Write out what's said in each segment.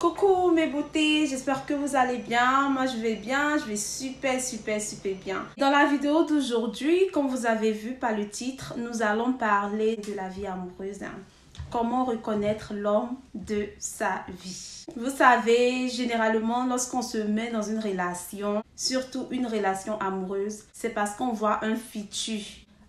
Coucou mes beautés, j'espère que vous allez bien. Moi je vais bien, je vais super bien. Dans la vidéo d'aujourd'hui, comme vous avez vu par le titre, nous allons parler de la vie amoureuse. Comment reconnaître l'homme de sa vie. Vous savez, généralement, lorsqu'on se met dans une relation, surtout une relation amoureuse, c'est parce qu'on voit un futur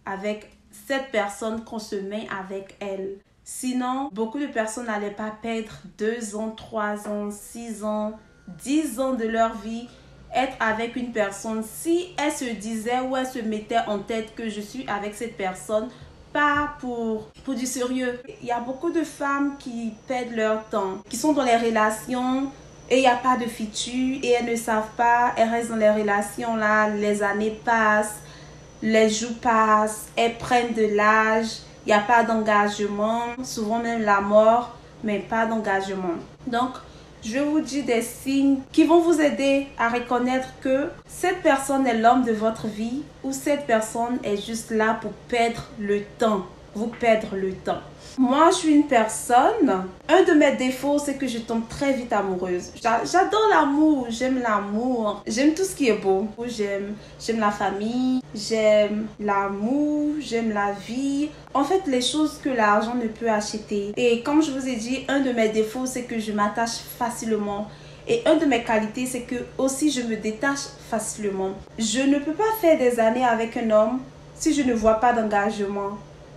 avec cette personne qu'on se met avec elle. Sinon, beaucoup de personnes n'allaient pas perdre 2 ans, 3 ans, 6 ans, 10 ans de leur vie être avec une personne si elle se disait ou elle se mettait en tête que je suis avec cette personne pas pour du sérieux. Il y a beaucoup de femmes qui perdent leur temps, qui sont dans les relations et il n'y a pas de futur et elles ne savent pas, elles restent dans les relations là, les années passent, les jours passent, elles prennent de l'âge. Il n'y a pas d'engagement, souvent même la mort, mais pas d'engagement. Donc, je vais vous dire des signes qui vont vous aider à reconnaître que cette personne est l'homme de votre vie ou cette personne est juste là pour perdre le temps, vous perdre le temps. Moi, je suis une personne, un de mes défauts, c'est que je tombe très vite amoureuse. J'adore l'amour, j'aime tout ce qui est beau. J'aime la famille, j'aime l'amour, j'aime la vie. En fait, les choses que l'argent ne peut acheter. Et comme je vous ai dit, un de mes défauts, c'est que je m'attache facilement. Et une de mes qualités, c'est que aussi je me détache facilement. Je ne peux pas faire des années avec un homme si je ne vois pas d'engagement.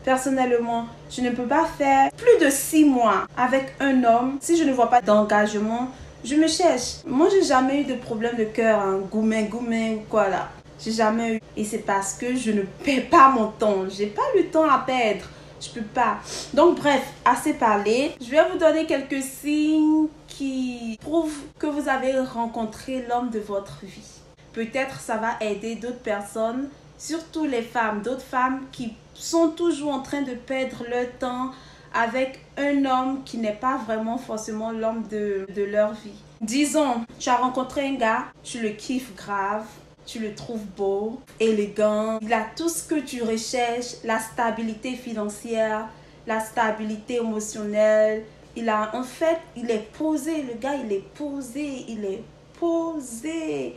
Personnellement, je ne peux pas faire plus de 6 mois avec un homme si je ne vois pas d'engagement. Je me cherche. Moi, j'ai jamais eu de problème de cœur, goumen ou quoi là. J'ai jamais eu. Et c'est parce que je ne perds pas mon temps. J'ai pas le temps à perdre. Je peux pas. Donc bref, assez parlé. Je vais vous donner quelques signes qui prouvent que vous avez rencontré l'homme de votre vie. Peut-être ça va aider d'autres personnes, surtout les femmes, d'autres femmes qui sont toujours en train de perdre leur temps avec un homme qui n'est pas vraiment forcément l'homme de leur vie. Disons, tu as rencontré un gars, tu le kiffes grave, tu le trouves beau, élégant, il a tout ce que tu recherches, la stabilité financière, la stabilité émotionnelle. Il est posé, le gars il est posé,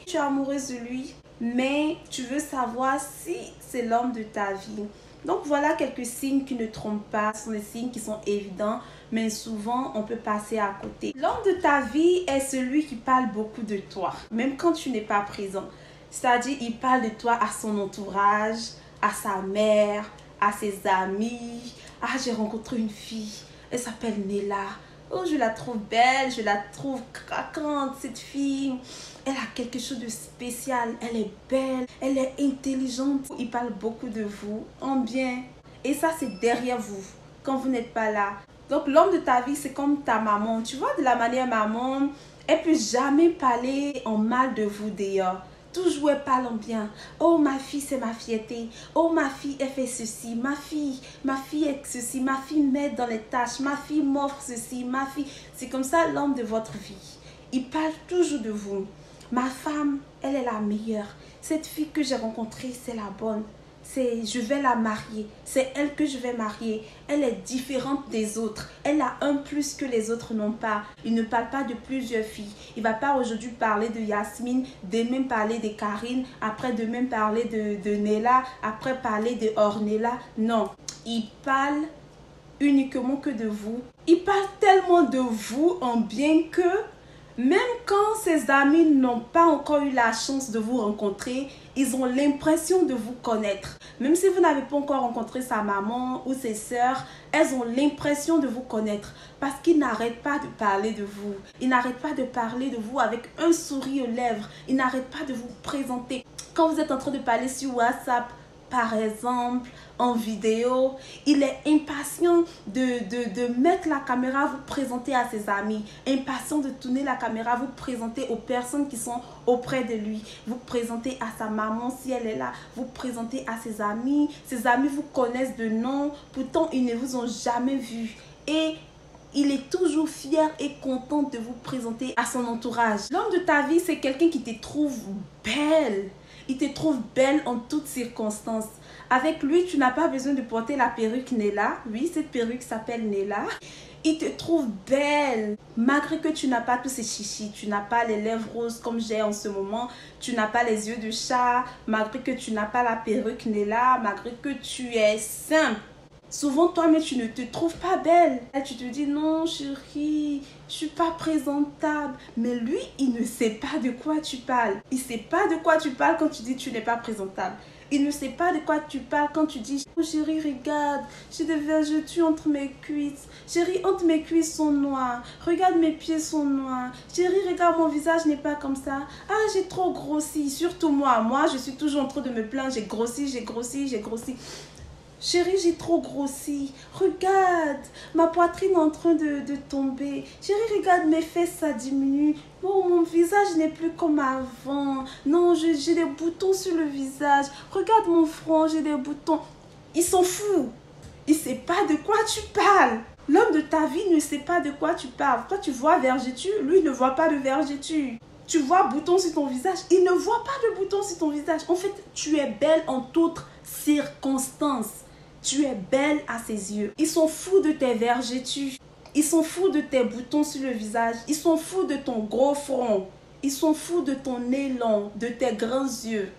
Tu es amoureuse de lui, mais tu veux savoir si c'est l'homme de ta vie. Donc voilà quelques signes qui ne trompent pas, ce sont des signes qui sont évidents, mais souvent on peut passer à côté. L'homme de ta vie est celui qui parle beaucoup de toi, même quand tu n'es pas présent. C'est-à-dire, il parle de toi à son entourage, à sa mère, à ses amis. Ah, j'ai rencontré une fille, elle s'appelle Nella. Oh, je la trouve belle, je la trouve craquante, cette fille. Elle a quelque chose de spécial, elle est belle, elle est intelligente. Il parle beaucoup de vous, en bien. Et ça, c'est derrière vous, quand vous n'êtes pas là. Donc, l'homme de ta vie, c'est comme ta maman. Tu vois, de la manière maman, elle ne peut jamais parler en mal de vous d'ailleurs. Toujours elle parle en bien. Oh, ma fille, c'est ma fierté. Oh, ma fille, elle fait ceci. Ma fille est ceci. Ma fille m'aide dans les tâches. Ma fille m'offre ceci. Ma fille... C'est comme ça l'homme de votre vie. Il parle toujours de vous. Ma femme, elle est la meilleure. Cette fille que j'ai rencontrée, c'est la bonne. Je vais la marier. C'est elle que je vais marier. Elle est différente des autres. Elle a un plus que les autres n'ont pas. Il ne parle pas de plusieurs filles. Il ne va pas aujourd'hui parler de Yasmine, demain parler de Karine, après demain parler de Nella, après parler de Ornella. Non, il parle uniquement que de vous. Il parle tellement de vous en bien que même quand ses amis n'ont pas encore eu la chance de vous rencontrer, ils ont l'impression de vous connaître. Même si vous n'avez pas encore rencontré sa maman ou ses sœurs, elles ont l'impression de vous connaître parce qu'ils n'arrêtent pas de parler de vous. Ils n'arrêtent pas de parler de vous avec un sourire aux lèvres. Ils n'arrêtent pas de vous présenter. Quand vous êtes en train de parler sur WhatsApp, par exemple, en vidéo, il est impatient de mettre la caméra, vous présenter à ses amis, impatient de tourner la caméra, vous présenter aux personnes qui sont auprès de lui, vous présenter à sa maman si elle est là, vous présenter à ses amis vous connaissent de nom, pourtant ils ne vous ont jamais vu et il est toujours fier et content de vous présenter à son entourage. L'homme de ta vie, c'est quelqu'un qui te trouve belle. Il te trouve belle en toutes circonstances. Avec lui, tu n'as pas besoin de porter la perruque Nella. Oui, cette perruque s'appelle Nella. Il te trouve belle. Malgré que tu n'as pas tous ces chichis, tu n'as pas les lèvres roses comme j'ai en ce moment, tu n'as pas les yeux de chat, malgré que tu n'as pas la perruque Nella, malgré que tu es simple. Souvent, toi-même, tu ne te trouves pas belle. Et tu te dis, non, chérie, je suis pas présentable. Mais lui, il ne sait pas de quoi tu parles. Il ne sait pas de quoi tu parles quand tu dis que tu n'es pas présentable. Il ne sait pas de quoi tu parles quand tu dis, oh chérie, regarde, j'ai des vergetures entre mes cuisses. Chérie, entre mes cuisses sont noires. Regarde, mes pieds sont noirs. Chérie, regarde, mon visage n'est pas comme ça. Ah, j'ai trop grossi. Surtout moi. Moi, je suis toujours en train de me plaindre. J'ai grossi, j'ai grossi, j'ai grossi. Chérie, j'ai trop grossi. Regarde, ma poitrine est en train de tomber. Chérie, regarde, mes fesses, ça diminue. Oh, mon visage n'est plus comme avant. Non, j'ai des boutons sur le visage. Regarde mon front, j'ai des boutons. Ils s'en foutent. Il ne sait pas de quoi tu parles. L'homme de ta vie ne sait pas de quoi tu parles. Toi, tu vois vergeture, lui, il ne voit pas de vergeture. Tu vois boutons sur ton visage, il ne voit pas de boutons sur ton visage. En fait, tu es belle en toutes circonstances. Tu es belle à ses yeux. Ils sont fous de tes vergetures. Ils sont fous de tes boutons sur le visage. Ils sont fous de ton gros front. Ils sont fous de ton nez long, de tes grands yeux.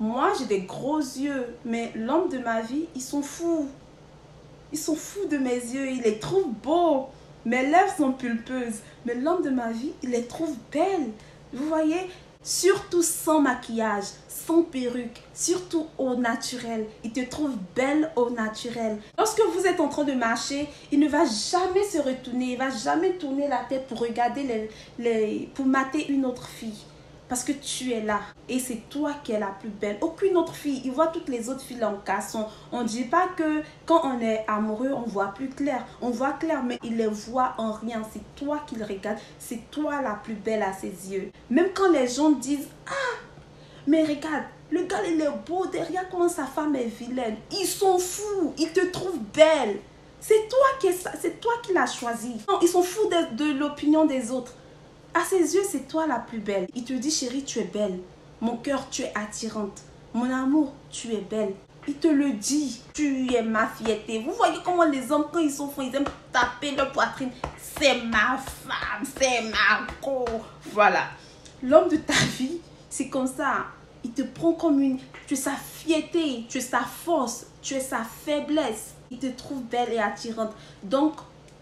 Moi, j'ai des gros yeux, mais l'homme de ma vie, ils sont fous. Ils sont fous de mes yeux. Ils les trouvent beaux. Mes lèvres sont pulpeuses, mais l'homme de ma vie, il les trouve belles. Vous voyez? Surtout sans maquillage, sans perruque, surtout au naturel. Il te trouve belle au naturel. Lorsque vous êtes en train de marcher, il ne va jamais se retourner. Il ne va jamais tourner la tête pour regarder pour mater une autre fille. Parce que tu es là. Et c'est toi qui es la plus belle. Aucune autre fille. Il voit toutes les autres filles en casson. On ne dit pas que quand on est amoureux, on voit plus clair. On voit clair, mais il les voit en rien. C'est toi qui le regarde. C'est toi la plus belle à ses yeux. Même quand les gens disent, ah, mais regarde, le gars, il est beau. Derrière, comment sa femme est vilaine. Ils sont fous. Ils te trouvent belle. C'est toi qui l'as choisi. Non, ils sont fous de l'opinion des autres. À ses yeux, c'est toi la plus belle. Il te dit, chérie, tu es belle. Mon cœur, tu es attirante. Mon amour, tu es belle. Il te le dit. Tu es ma fierté. Vous voyez comment les hommes, quand ils sont fous, ils aiment taper leur poitrine. C'est ma femme, c'est ma co. Voilà. L'homme de ta vie, c'est comme ça. Il te prend comme une... Tu es sa fierté, tu es sa force, tu es sa faiblesse. Il te trouve belle et attirante. Donc,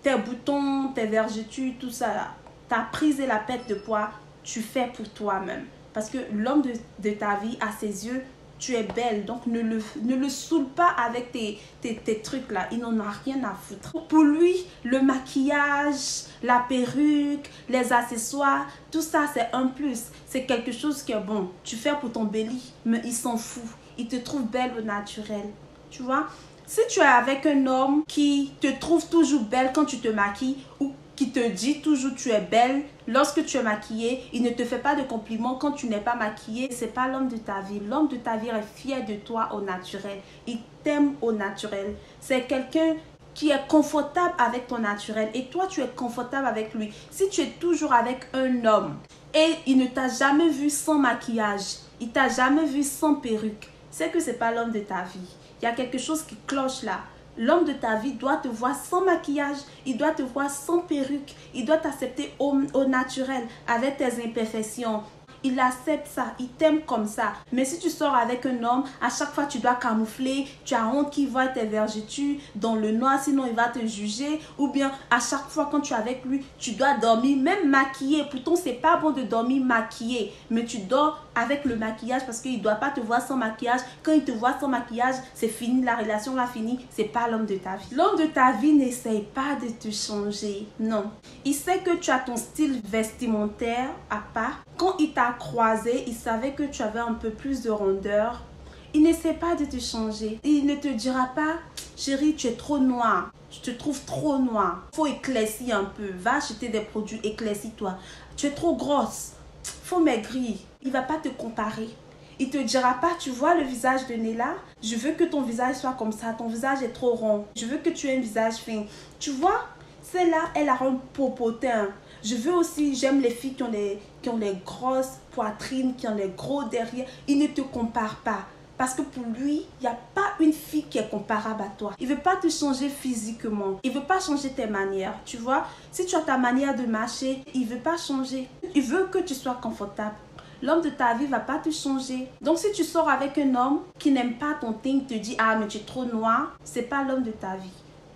tes boutons, tes vergetures, tout ça là. Ta prise et la perte de poids, tu fais pour toi-même. Parce que l'homme de ta vie, à ses yeux, tu es belle. Donc, ne le saoule pas avec tes trucs là. Il n'en a rien à foutre. Pour lui, le maquillage, la perruque, les accessoires, tout ça, c'est un plus. C'est quelque chose que, bon, tu fais pour ton belly, mais il s'en fout. Il te trouve belle au naturel. Tu vois? Si tu es avec un homme qui te trouve toujours belle quand tu te maquilles ou qui te dit toujours tu es belle lorsque tu es maquillée, il ne te fait pas de compliments quand tu n'es pas maquillée, c'est pas l'homme de ta vie. L'homme de ta vie est fier de toi au naturel. Il t'aime au naturel. C'est quelqu'un qui est confortable avec ton naturel et toi tu es confortable avec lui. Si tu es toujours avec un homme et il ne t'a jamais vu sans maquillage, il t'a jamais vu sans perruque, c'est que c'est pas l'homme de ta vie. Il y a quelque chose qui cloche là. L'homme de ta vie doit te voir sans maquillage, il doit te voir sans perruque, il doit t'accepter au naturel, avec tes imperfections. Il accepte ça, il t'aime comme ça. Mais si tu sors avec un homme, à chaque fois tu dois camoufler, tu as honte qu'il voit tes vergetures dans le noir, sinon il va te juger. Ou bien à chaque fois quand tu es avec lui, tu dois dormir, même maquillé. Pourtant c'est pas bon de dormir maquillé, mais tu dors avec le maquillage parce qu'il ne doit pas te voir sans maquillage. Quand il te voit sans maquillage, c'est fini, la relation va finir. C'est pas l'homme de ta vie. L'homme de ta vie n'essaye pas de te changer, non. Il sait que tu as ton style vestimentaire à part. Quand il t'a croisé, il savait que tu avais un peu plus de rondeur. Il n'essaie pas de te changer. Il ne te dira pas, chérie, tu es trop noire. Je te trouve trop noire. Faut éclaircir un peu. Va acheter des produits, éclaircis-toi. Tu es trop grosse. Faut maigrir. Il ne va pas te comparer. Il ne te dira pas, tu vois le visage de Nella, je veux que ton visage soit comme ça. Ton visage est trop rond. Je veux que tu aies un visage fin. Tu vois, celle-là, elle a un popotin. Je veux aussi, j'aime les filles qui ont les grosses poitrines, qui ont les gros derrière. Il ne te compare pas. Parce que pour lui, il n'y a pas une fille qui est comparable à toi. Il ne veut pas te changer physiquement. Il ne veut pas changer tes manières. Tu vois, si tu as ta manière de marcher, il ne veut pas changer. Il veut que tu sois confortable. L'homme de ta vie ne va pas te changer. Donc si tu sors avec un homme qui n'aime pas ton teint, te dit « Ah, mais tu es trop noir », ce n'est pas l'homme de ta vie.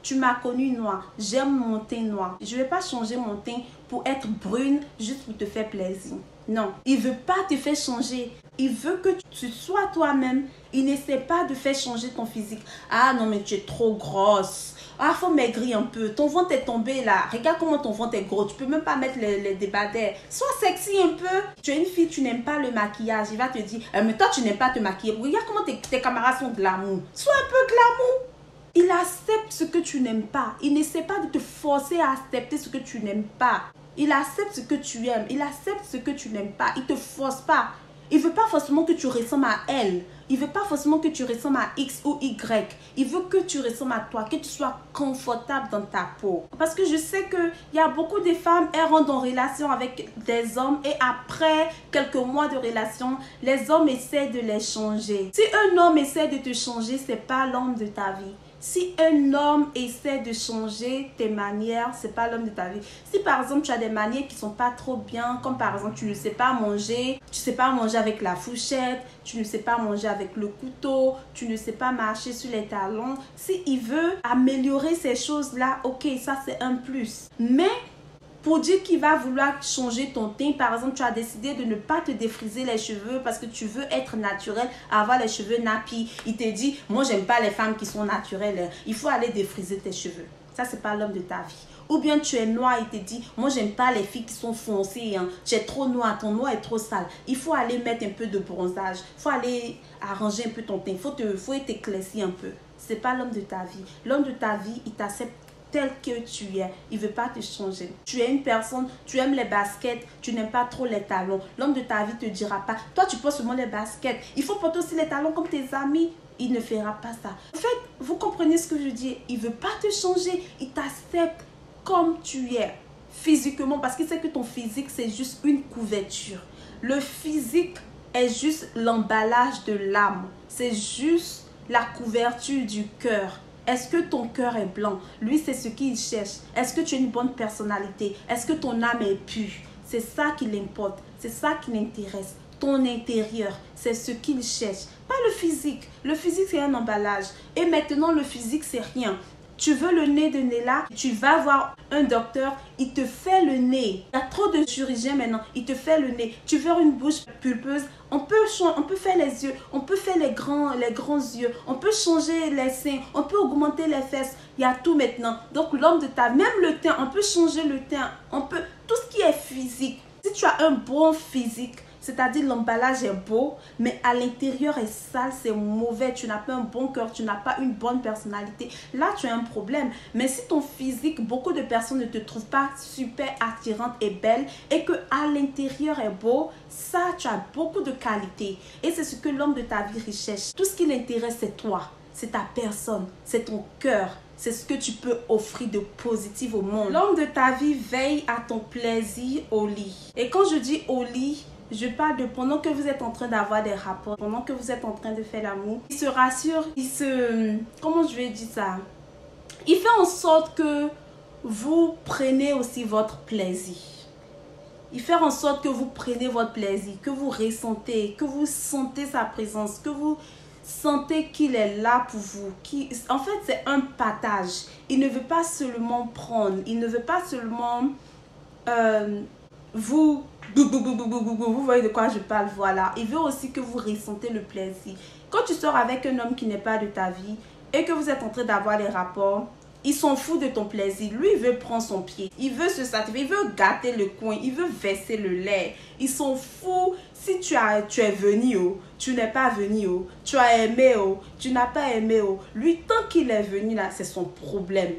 Tu m'as connu noir, j'aime mon teint noir. Je ne vais pas changer mon teint pour être brune juste pour te faire plaisir. Non, il ne veut pas te faire changer. Il veut que tu sois toi-même. Il n'essaie pas de faire changer ton physique. Ah non, mais tu es trop grosse. Ah, faut maigrir un peu. Ton ventre est tombé là. Regarde comment ton ventre est gros. Tu peux même pas mettre les débardeurs. Sois sexy un peu. Tu es une fille, tu n'aimes pas le maquillage. Il va te dire, mais toi, tu n'aimes pas te maquiller. Regarde comment tes camarades sont glamour. Sois un peu glamour. Il accepte ce que tu n'aimes pas. Il n'essaie pas de te forcer à accepter ce que tu n'aimes pas. Il accepte ce que tu aimes. Il accepte ce que tu n'aimes pas. Il ne te force pas. Il ne veut pas forcément que tu ressembles à elle. Il ne veut pas forcément que tu ressembles à X ou Y. Il veut que tu ressembles à toi, que tu sois confortable dans ta peau. Parce que je sais qu'il y a beaucoup de femmes, elles rentrent en relation avec des hommes et après quelques mois de relation, les hommes essaient de les changer. Si un homme essaie de te changer, ce n'est pas l'homme de ta vie. Si un homme essaie de changer tes manières, ce n'est pas l'homme de ta vie. Si par exemple tu as des manières qui ne sont pas trop bien, comme par exemple tu ne sais pas manger, tu ne sais pas manger avec la fourchette, tu ne sais pas manger avec le couteau, tu ne sais pas marcher sur les talons. S'il veut améliorer ces choses-là, ok, ça c'est un plus. Mais pour dire qu'il va vouloir changer ton teint, par exemple, tu as décidé de ne pas te défriser les cheveux parce que tu veux être naturel, avoir les cheveux nappis. Il te dit, moi, j'aime pas les femmes qui sont naturelles. Il faut aller défriser tes cheveux. Ça, c'est pas l'homme de ta vie. Ou bien tu es noir, il te dit, moi, j'aime pas les filles qui sont foncées. Hein. Tu es trop noir, ton noir est trop sale. Il faut aller mettre un peu de bronzage. Il faut aller arranger un peu ton teint. Il faut t'éclaircir un peu. C'est pas l'homme de ta vie. L'homme de ta vie, il t'accepte tel que tu es. Il ne veut pas te changer. Tu es une personne, tu aimes les baskets, tu n'aimes pas trop les talons. L'homme de ta vie ne te dira pas, toi tu portes seulement les baskets. Il faut porter aussi les talons comme tes amis. Il ne fera pas ça. En fait, vous comprenez ce que je dis? Il ne veut pas te changer. Il t'accepte comme tu es. Physiquement, parce qu'il sait que ton physique, c'est juste une couverture. Le physique est juste l'emballage de l'âme. C'est juste la couverture du cœur. Est-ce que ton cœur est blanc? Lui, c'est ce qu'il cherche. Est-ce que tu as une bonne personnalité? Est-ce que ton âme est pure? C'est ça qui l'importe. C'est ça qui l'intéresse. Ton intérieur, c'est ce qu'il cherche. Pas le physique. Le physique, c'est un emballage. Et maintenant, le physique, c'est rien. Tu veux le nez de Nella, tu vas voir un docteur, il te fait le nez. Il y a trop de chirurgiens maintenant, il te fait le nez. Tu veux une bouche pulpeuse, on peut faire les yeux, on peut faire les grands yeux, on peut changer les seins, on peut augmenter les fesses. Il y a tout maintenant. Donc l'homme de ta, même le teint, on peut changer le teint, on peut, tout ce qui est physique. Si tu as un bon physique, c'est-à-dire l'emballage est beau, mais à l'intérieur est sale, c'est mauvais, tu n'as pas un bon cœur, tu n'as pas une bonne personnalité. Là, tu as un problème. Mais si ton physique, beaucoup de personnes ne te trouvent pas super attirante et belle et que à l'intérieur est beau, ça, tu as beaucoup de qualités. Et c'est ce que l'homme de ta vie recherche. Tout ce qui l'intéresse, c'est toi, c'est ta personne, c'est ton cœur. C'est ce que tu peux offrir de positif au monde. L'homme de ta vie veille à ton plaisir au lit. Et quand je dis au lit, je parle de pendant que vous êtes en train d'avoir des rapports, pendant que vous êtes en train de faire l'amour. Il se rassure, comment je vais dire ça? Il fait en sorte que vous prenez aussi votre plaisir. Il fait en sorte que vous prenez votre plaisir, que vous ressentez, que vous sentez sa présence, que vous sentez qu'il est là pour vous. En fait, c'est un partage. Il ne veut pas seulement prendre, il ne veut pas seulement vous voyez de quoi je parle, voilà. Il veut aussi que vous ressentez le plaisir. Quand tu sors avec un homme qui n'est pas de ta vie et que vous êtes en train d'avoir des rapports, il s'en fout de ton plaisir. Lui, il veut prendre son pied. Il veut se satisfaire. Il veut gâter le coin. Il veut verser le lait. Il s'en fout si tu es venu, oh, tu n'es pas venu, oh, tu as aimé, oh, tu n'as pas aimé, oh. Lui, tant qu'il est venu là, c'est son problème.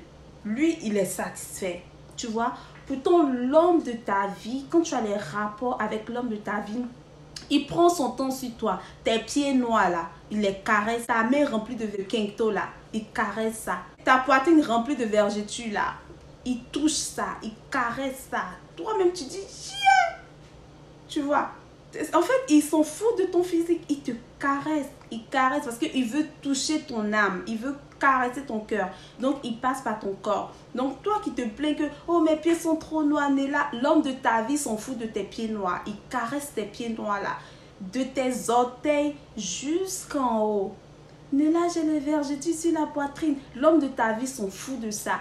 Lui, il est satisfait. Tu vois? Pourtant, l'homme de ta vie, quand tu as les rapports avec l'homme de ta vie, il prend son temps sur toi. Tes pieds noirs là, il les caresse. Ta main remplie de quinto là, il caresse ça. Ta poitrine remplie de vergetures là, il touche ça, il caresse ça. Toi-même, tu dis, yeah! Tu vois? En fait, il s'en fout de ton physique. Il te caresse. Il caresse parce qu'il veut toucher ton âme. Il veut caresser ton cœur. Donc, il passe par ton corps. Donc, toi qui te plains que, oh, mes pieds sont trop noirs, Néla, l'homme de ta vie s'en fout de tes pieds noirs. Il caresse tes pieds noirs là. De tes orteils jusqu'en haut. Néla, j'ai les vergetures sur la poitrine. L'homme de ta vie s'en fout de ça.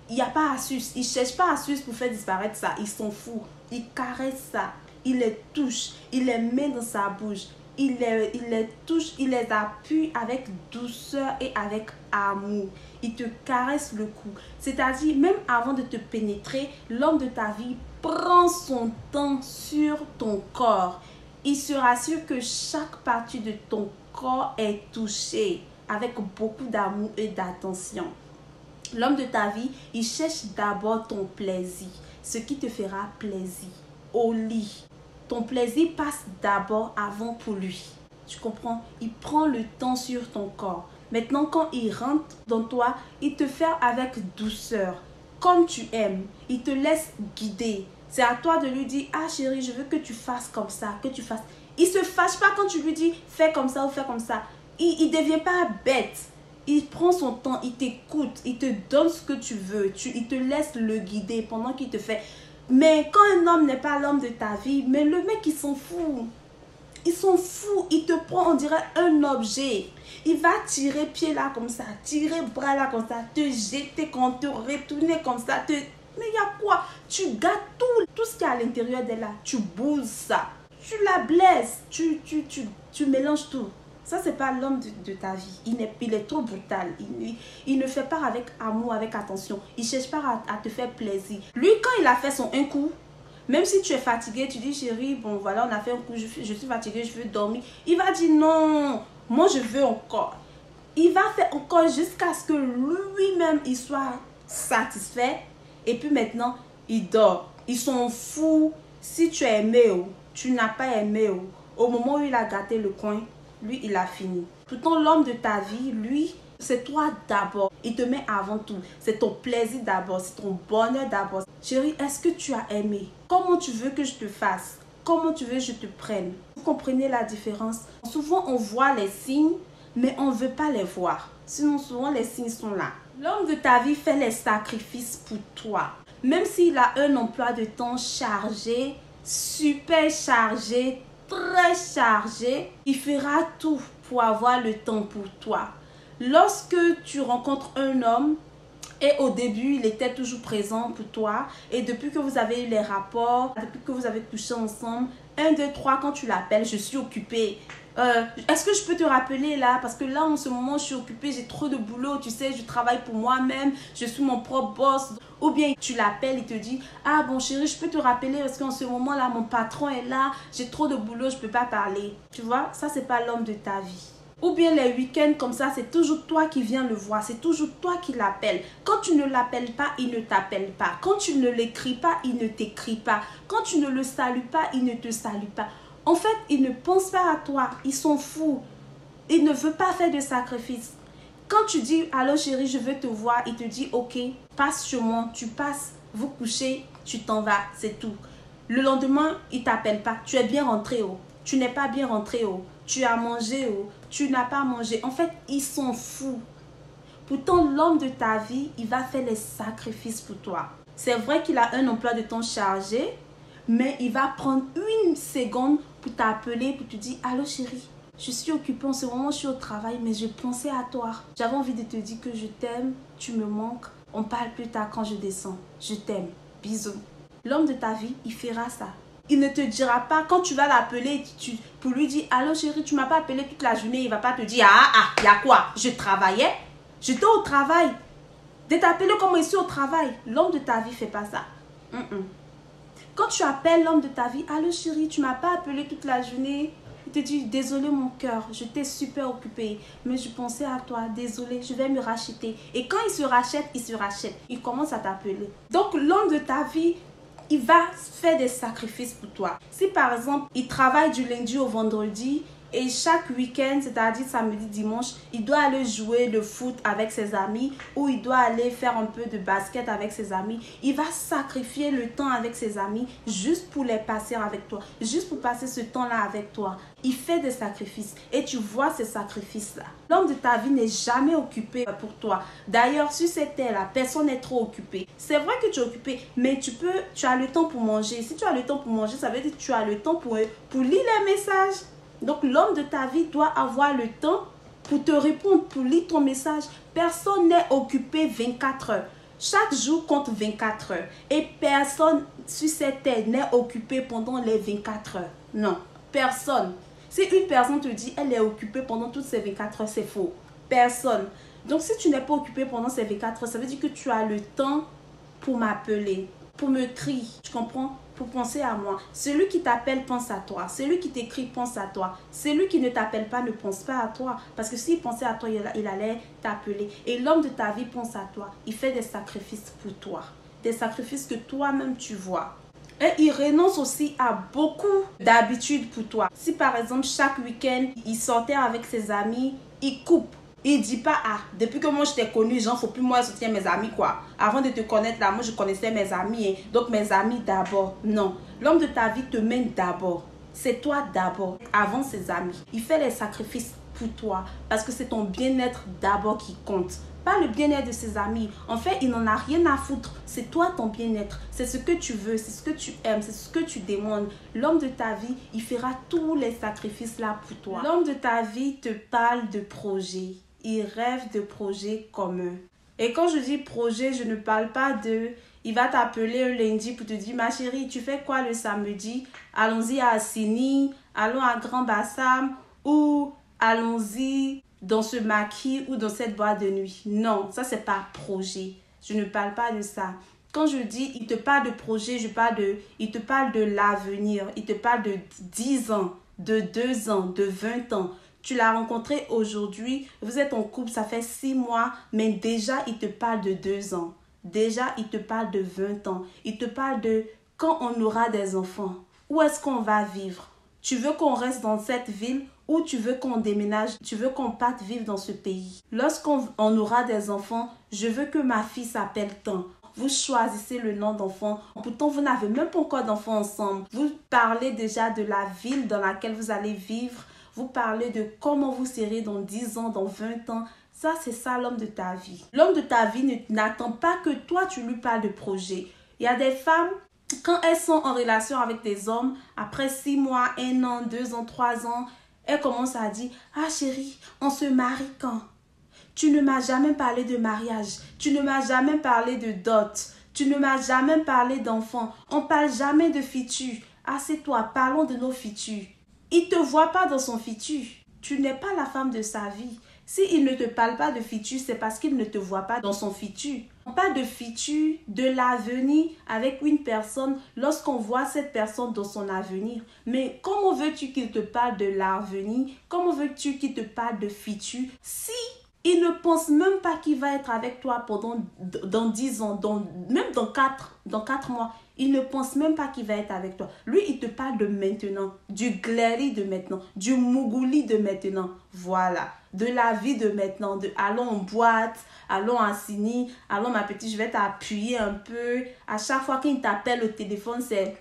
Il n'y a pas astuce. Il ne cherche pas astuce pour faire disparaître ça. Il s'en fout. Il caresse ça. Il les touche. Il les met dans sa bouche. Il les touche. Il les appuie avec douceur et avec amour. Il te caresse le cou. C'est-à-dire, même avant de te pénétrer, l'homme de ta vie prend son temps sur ton corps. Il se rassure que chaque partie de ton corps est touchée avec beaucoup d'amour et d'attention. L'homme de ta vie, il cherche d'abord ton plaisir, ce qui te fera plaisir au lit. Ton plaisir passe d'abord avant pour lui. Tu comprends? Il prend le temps sur ton corps. Maintenant, quand il rentre dans toi, il te fait avec douceur, comme tu aimes. Il te laisse guider. C'est à toi de lui dire, ah chérie, je veux que tu fasses comme ça, que tu fasses. Il ne se fâche pas quand tu lui dis, fais comme ça ou fais comme ça. Il ne devient pas bête. Il prend son temps, il t'écoute, il te donne ce que tu veux. Il te laisse le guider pendant qu'il te fait. Mais quand un homme n'est pas l'homme de ta vie, mais le mec, il s'en fout. Il s'en fout. Il te prend, on dirait, un objet. Il va tirer pied là comme ça, tirer bras là comme ça, te jeter, te retourner comme ça. Mais il y a quoi? Tu gâtes tout ce qui est à l'intérieur d'elle là. Tu bouges ça. Tu la blesses. Tu mélanges tout. Ça, c'est pas l'homme de ta vie. Il est trop brutal. Il ne fait pas avec amour, avec attention. Il ne cherche pas à te faire plaisir. Lui, quand il a fait son un coup, même si tu es fatigué, tu dis, chérie, bon, voilà, on a fait un coup, je suis fatiguée, je veux dormir. Il va dire, non, moi, je veux encore. Il va faire encore jusqu'à ce que lui-même, il soit satisfait. Et puis maintenant, il dort. Ils s'en fout si tu as aimé ou tu n'as pas aimé. Au moment où il a gâté le coin, lui, il a fini. Pourtant, l'homme de ta vie, lui, c'est toi d'abord. Il te met avant tout. C'est ton plaisir d'abord. C'est ton bonheur d'abord. Chérie, est-ce que tu as aimé? Comment tu veux que je te fasse? Comment tu veux que je te prenne? Vous comprenez la différence? Souvent, on voit les signes, mais on ne veut pas les voir. Sinon, souvent, les signes sont là. L'homme de ta vie fait les sacrifices pour toi. Même s'il a un emploi de temps chargé, super chargé, très chargé, il fera tout pour avoir le temps pour toi. Lorsque tu rencontres un homme et au début il était toujours présent pour toi et depuis que vous avez eu les rapports, depuis que vous avez couché ensemble, 1, 2, 3, quand tu l'appelles, je suis occupée. Est-ce que je peux te rappeler là? Parce que là en ce moment je suis occupée, j'ai trop de boulot, tu sais, je travaille pour moi-même, je suis mon propre boss. Ou bien tu l'appelles, il te dit, ah bon chérie, je peux te rappeler parce qu'en ce moment là mon patron est là, j'ai trop de boulot, je peux pas parler. Tu vois, ça c'est pas l'homme de ta vie. Ou bien les week-ends comme ça, c'est toujours toi qui viens le voir, c'est toujours toi qui l'appelles. Quand tu ne l'appelles pas, il ne t'appelle pas. Quand tu ne l'écris pas, il ne t'écrit pas. Quand tu ne le salues pas, il ne te salue pas. En fait, il ne pense pas à toi, il s'en fout. Il ne veut pas faire de sacrifice. Quand tu dis, allô chérie, je veux te voir, il te dit, ok, passe chez moi, tu passes, vous couchez, tu t'en vas, c'est tout. Le lendemain, il ne t'appelle pas, tu es bien rentré, oh. Tu n'es pas bien rentré, oh. Tu as mangé, oh. Tu n'as pas mangé. En fait, il s'en fout. Pourtant, l'homme de ta vie, il va faire les sacrifices pour toi. C'est vrai qu'il a un emploi de temps chargé, mais il va prendre une seconde pour t'appeler, pour te dire, allô chérie, je suis occupée en ce moment, je suis au travail, mais je pensais à toi. J'avais envie de te dire que je t'aime, tu me manques. On parle plus tard quand je descends. Je t'aime. Bisous. L'homme de ta vie, il fera ça. Il ne te dira pas, quand tu vas l'appeler pour lui dire, allô chérie, tu ne m'as pas appelé toute la journée, il ne va pas te dire, il y a quoi? Je travaillais, j'étais au travail. De t'appeler comme ici au travail. L'homme de ta vie ne fait pas ça. Quand tu appelles l'homme de ta vie, allô chérie, tu ne m'as pas appelé toute la journée. Il te dit, désolé mon cœur, j'étais super occupée, mais je pensais à toi, désolé, je vais me racheter. Et quand il se rachète, il commence à t'appeler. Donc l'homme de ta vie, il va faire des sacrifices pour toi. Si par exemple, il travaille du lundi au vendredi, Et chaque week-end, c'est-à-dire samedi, dimanche, il doit aller jouer le foot avec ses amis ou il doit aller faire un peu de basket avec ses amis. Il va sacrifier le temps avec ses amis juste pour les passer avec toi, juste pour passer ce temps-là avec toi. Il fait des sacrifices et tu vois ces sacrifices-là. L'homme de ta vie n'est jamais occupé pour toi. D'ailleurs, sur cette terre-là, personne n'est trop occupé. C'est vrai que tu es occupé, mais tu as le temps pour manger. Si tu as le temps pour manger, ça veut dire que tu as le temps pour lire les messages. Donc, l'homme de ta vie doit avoir le temps pour te répondre, pour lire ton message. Personne n'est occupé 24 heures. Chaque jour compte 24 heures. Et personne sur cette terre n'est occupé pendant les 24 heures. Non, personne. Si une personne te dit qu'elle est occupée pendant toutes ces 24 heures, c'est faux. Personne. Donc, si tu n'es pas occupé pendant ces 24 heures, ça veut dire que tu as le temps pour m'appeler, pour me crier. Tu comprends? Pour penser à moi. Celui qui t'appelle pense à toi. Celui qui t'écrit pense à toi. Celui qui ne t'appelle pas ne pense pas à toi. Parce que s'il pensait à toi, il allait t'appeler. Et l'homme de ta vie pense à toi. Il fait des sacrifices pour toi. Des sacrifices que toi-même tu vois. Et il renonce aussi à beaucoup d'habitudes pour toi. Si par exemple chaque week-end, il sortait avec ses amis, il coupe. Il ne dit pas, ah, depuis que moi je t'ai connu, genre, faut plus moi soutenir mes amis, quoi. Avant de te connaître, là, moi je connaissais mes amis, hein. Donc mes amis d'abord. Non. L'homme de ta vie te mène d'abord. C'est toi d'abord, avant ses amis. Il fait les sacrifices pour toi parce que c'est ton bien-être d'abord qui compte. Pas le bien-être de ses amis. En fait, il n'en a rien à foutre. C'est toi ton bien-être. C'est ce que tu veux, c'est ce que tu aimes, c'est ce que tu demandes. L'homme de ta vie, il fera tous les sacrifices là pour toi. L'homme de ta vie te parle de projets. Il rêve de projets communs. Et quand je dis projet, je ne parle pas de... Il va t'appeler un lundi pour te dire, ma chérie, tu fais quoi le samedi? Allons-y à Assini, allons à Grand Bassam ou allons-y dans ce maquis ou dans cette boîte de nuit. Non, ça c'est pas projet. Je ne parle pas de ça. Quand je dis, il te parle de projet, il te parle de l'avenir. Il te parle de 10 ans, de 2 ans, de 20 ans. Tu l'as rencontré aujourd'hui, vous êtes en couple, ça fait 6 mois, mais déjà, il te parle de 2 ans. Déjà, il te parle de 20 ans. Il te parle de quand on aura des enfants. Où est-ce qu'on va vivre? Tu veux qu'on reste dans cette ville ou tu veux qu'on déménage? Tu veux qu'on parte vivre dans ce pays? Lorsqu'on aura des enfants, je veux que ma fille s'appelle tant. Vous choisissez le nom d'enfant. Pourtant, vous n'avez même pas encore d'enfants ensemble. Vous parlez déjà de la ville dans laquelle vous allez vivre. Vous parlez de comment vous serez dans 10 ans, dans 20 ans. Ça, c'est ça l'homme de ta vie. L'homme de ta vie n'attend pas que toi, tu lui parles de projet. Il y a des femmes, quand elles sont en relation avec des hommes, après 6 mois, 1 an, 2 ans, 3 ans, elles commencent à dire, ah chérie, on se marie quand? Tu ne m'as jamais parlé de mariage. Tu ne m'as jamais parlé de dot. Tu ne m'as jamais parlé d'enfants. On ne parle jamais de futur. Assieds-toi, parlons de nos futurs. Il ne te voit pas dans son futur. Tu n'es pas la femme de sa vie. S'il ne te parle pas de futur, c'est parce qu'il ne te voit pas dans son futur. On parle de futur, de l'avenir avec une personne lorsqu'on voit cette personne dans son avenir. Mais comment veux-tu qu'il te parle de l'avenir? Comment veux-tu qu'il te parle de futur si il ne pense même pas qu'il va être avec toi dans 10 ans, même dans 4 mois. Il ne pense même pas qu'il va être avec toi. Lui, il te parle de maintenant, du glairy de maintenant, du mougouli de maintenant. Voilà, de la vie de maintenant, de allons en boîte, allons à Sini, allons ma petite, je vais t'appuyer un peu. À chaque fois qu'il t'appelle au téléphone, c'est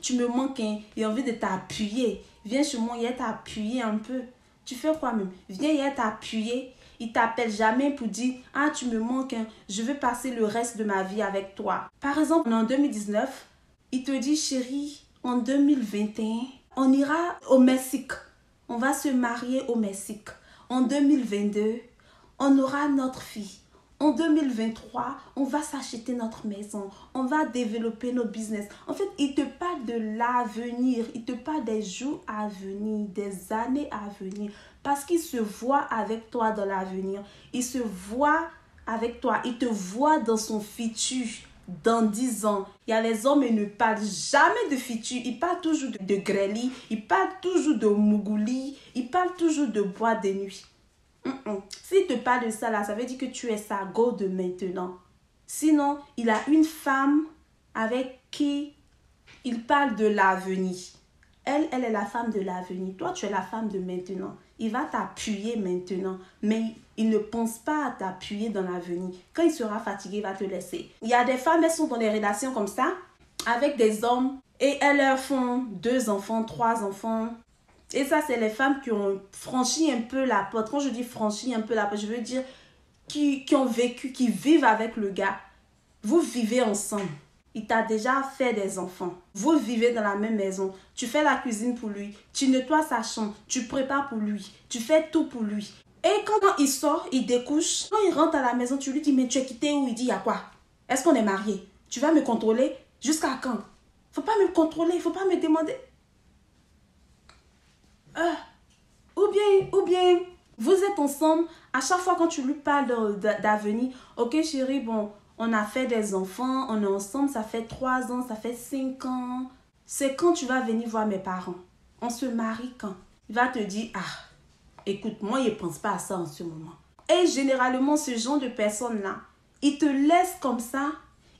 tu me manques, hein, il a envie de t'appuyer. Viens chez moi, il va t'appuyer un peu. Tu fais quoi même? Viens, il va t'appuyer. Il t'appelle jamais pour dire « Ah, tu me manques, hein, je veux passer le reste de ma vie avec toi. » Par exemple, en 2019, il te dit « Chérie, en 2021, on ira au Mexique. On va se marier au Mexique. En 2022, on aura notre fille. En 2023, on va s'acheter notre maison. On va développer nos business. » En fait, il te parle de l'avenir. Il te parle des jours à venir, des années à venir. Parce qu'il se voit avec toi dans l'avenir. Il se voit avec toi. Il te voit dans son futur. Dans 10 ans. Il y a les hommes, ils ne parlent jamais de futur. Ils parlent toujours de grêlis. Ils parlent toujours de mougouli. Ils parlent toujours de boîte de nuit. S'il te parle de ça là, ça veut dire que tu es sa go de maintenant. Sinon, il a une femme avec qui il parle de l'avenir. Elle est la femme de l'avenir. Toi, tu es la femme de maintenant. Il va t'appuyer maintenant, mais il ne pense pas à t'appuyer dans l'avenir. Quand il sera fatigué, il va te laisser. Il y a des femmes, elles sont dans des relations comme ça, avec des hommes, et elles leur font 2 enfants, 3 enfants. Et ça, c'est les femmes qui ont franchi un peu la porte. Quand je dis franchi un peu la porte, je veux dire qui ont vécu, qui vivent avec le gars. Vous vivez ensemble. Il t'a déjà fait des enfants. Vous vivez dans la même maison. Tu fais la cuisine pour lui. Tu nettoies sa chambre. Tu prépares pour lui. Tu fais tout pour lui. Et quand il sort, il découche. Quand il rentre à la maison, tu lui dis, mais tu es quitté où? Il dit, il y a quoi? Est-ce qu'on est mariés? Tu vas me contrôler? Jusqu'à quand? Faut pas me contrôler. Il faut pas me demander. Ou bien, vous êtes ensemble. À chaque fois quand tu lui parles d'avenir, ok chérie, bon, on a fait des enfants, on est ensemble, ça fait 3 ans, ça fait 5 ans. C'est quand tu vas venir voir mes parents? On se marie quand? Il va te dire, écoute, moi, je ne pense pas à ça en ce moment. Et généralement, ce genre de personnes-là, ils te laissent comme ça,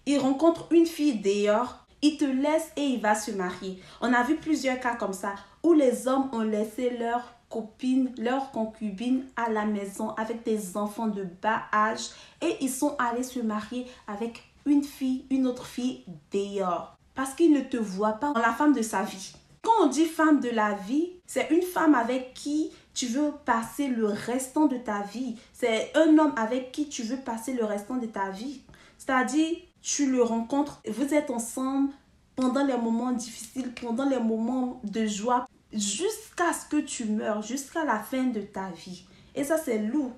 ils rencontrent une fille dehors, ils te laissent et il va se marier. On a vu plusieurs cas comme ça, où les hommes ont laissé leurs copines, leurs concubines à la maison avec des enfants de bas âge et ils sont allés se marier avec une autre fille dehors. Parce qu'ils ne te voient pas en la femme de sa vie. Quand on dit femme de la vie, c'est une femme avec qui tu veux passer le restant de ta vie. C'est un homme avec qui tu veux passer le restant de ta vie. C'est-à-dire, tu le rencontres, vous êtes ensemble pendant les moments difficiles, pendant les moments de joie, jusqu'à ce que tu meurs, jusqu'à la fin de ta vie. Et ça, c'est lourd.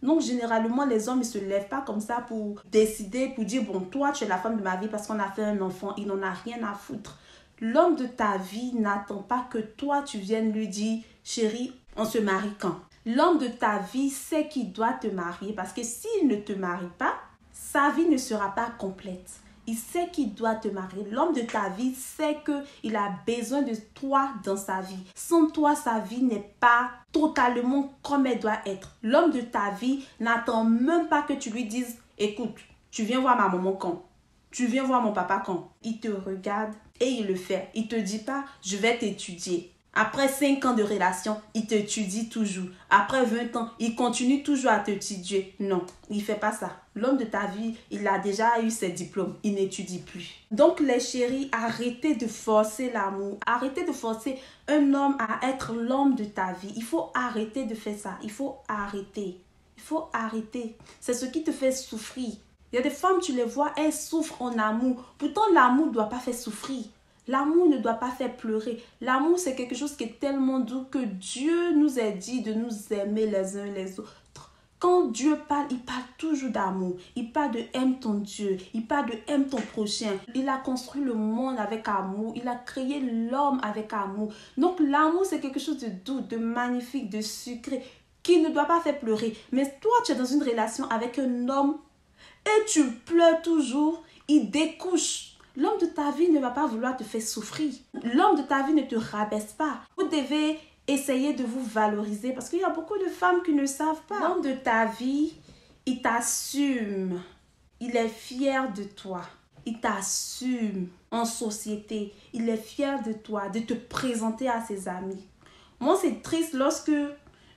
Donc, généralement, les hommes ne se lèvent pas comme ça pour décider, pour dire, bon, toi, tu es la femme de ma vie parce qu'on a fait un enfant. Il n'en a rien à foutre. L'homme de ta vie n'attend pas que toi, tu viennes lui dire, chérie, on se marie quand? L'homme de ta vie sait qu'il doit te marier parce que s'il ne te marie pas, sa vie ne sera pas complète. Il sait qu'il doit te marier. L'homme de ta vie sait qu'il a besoin de toi dans sa vie. Sans toi, sa vie n'est pas totalement comme elle doit être. L'homme de ta vie n'attend même pas que tu lui dises, écoute, tu viens voir ma maman quand? Tu viens voir mon papa quand? Il te regarde et il le fait. Il ne te dit pas, je vais t'étudier. Après 5 ans de relation, il t'étudie toujours. Après 20 ans, il continue toujours à t'étudier. Non, il ne fait pas ça. L'homme de ta vie, il a déjà eu ses diplômes. Il n'étudie plus. Donc les chéris, arrêtez de forcer l'amour. Arrêtez de forcer un homme à être l'homme de ta vie. Il faut arrêter de faire ça. Il faut arrêter. Il faut arrêter. C'est ce qui te fait souffrir. Il y a des femmes, tu les vois, elles souffrent en amour. Pourtant, l'amour ne doit pas faire souffrir. L'amour ne doit pas faire pleurer. L'amour, c'est quelque chose qui est tellement doux que Dieu nous a dit de nous aimer les uns les autres. Quand Dieu parle, il parle toujours d'amour. Il parle de aime ton Dieu. Il parle de aime ton prochain. Il a construit le monde avec amour. Il a créé l'homme avec amour. Donc l'amour, c'est quelque chose de doux, de magnifique, de sucré, qui ne doit pas faire pleurer. Mais toi, tu es dans une relation avec un homme et tu pleures toujours. Il découche. L'homme de ta vie ne va pas vouloir te faire souffrir. L'homme de ta vie ne te rabaisse pas. Vous devez essayer de vous valoriser parce qu'il y a beaucoup de femmes qui ne savent pas. L'homme de ta vie, il t'assume. Il est fier de toi. Il t'assume en société. Il est fier de toi, de te présenter à ses amis. Moi, c'est triste lorsque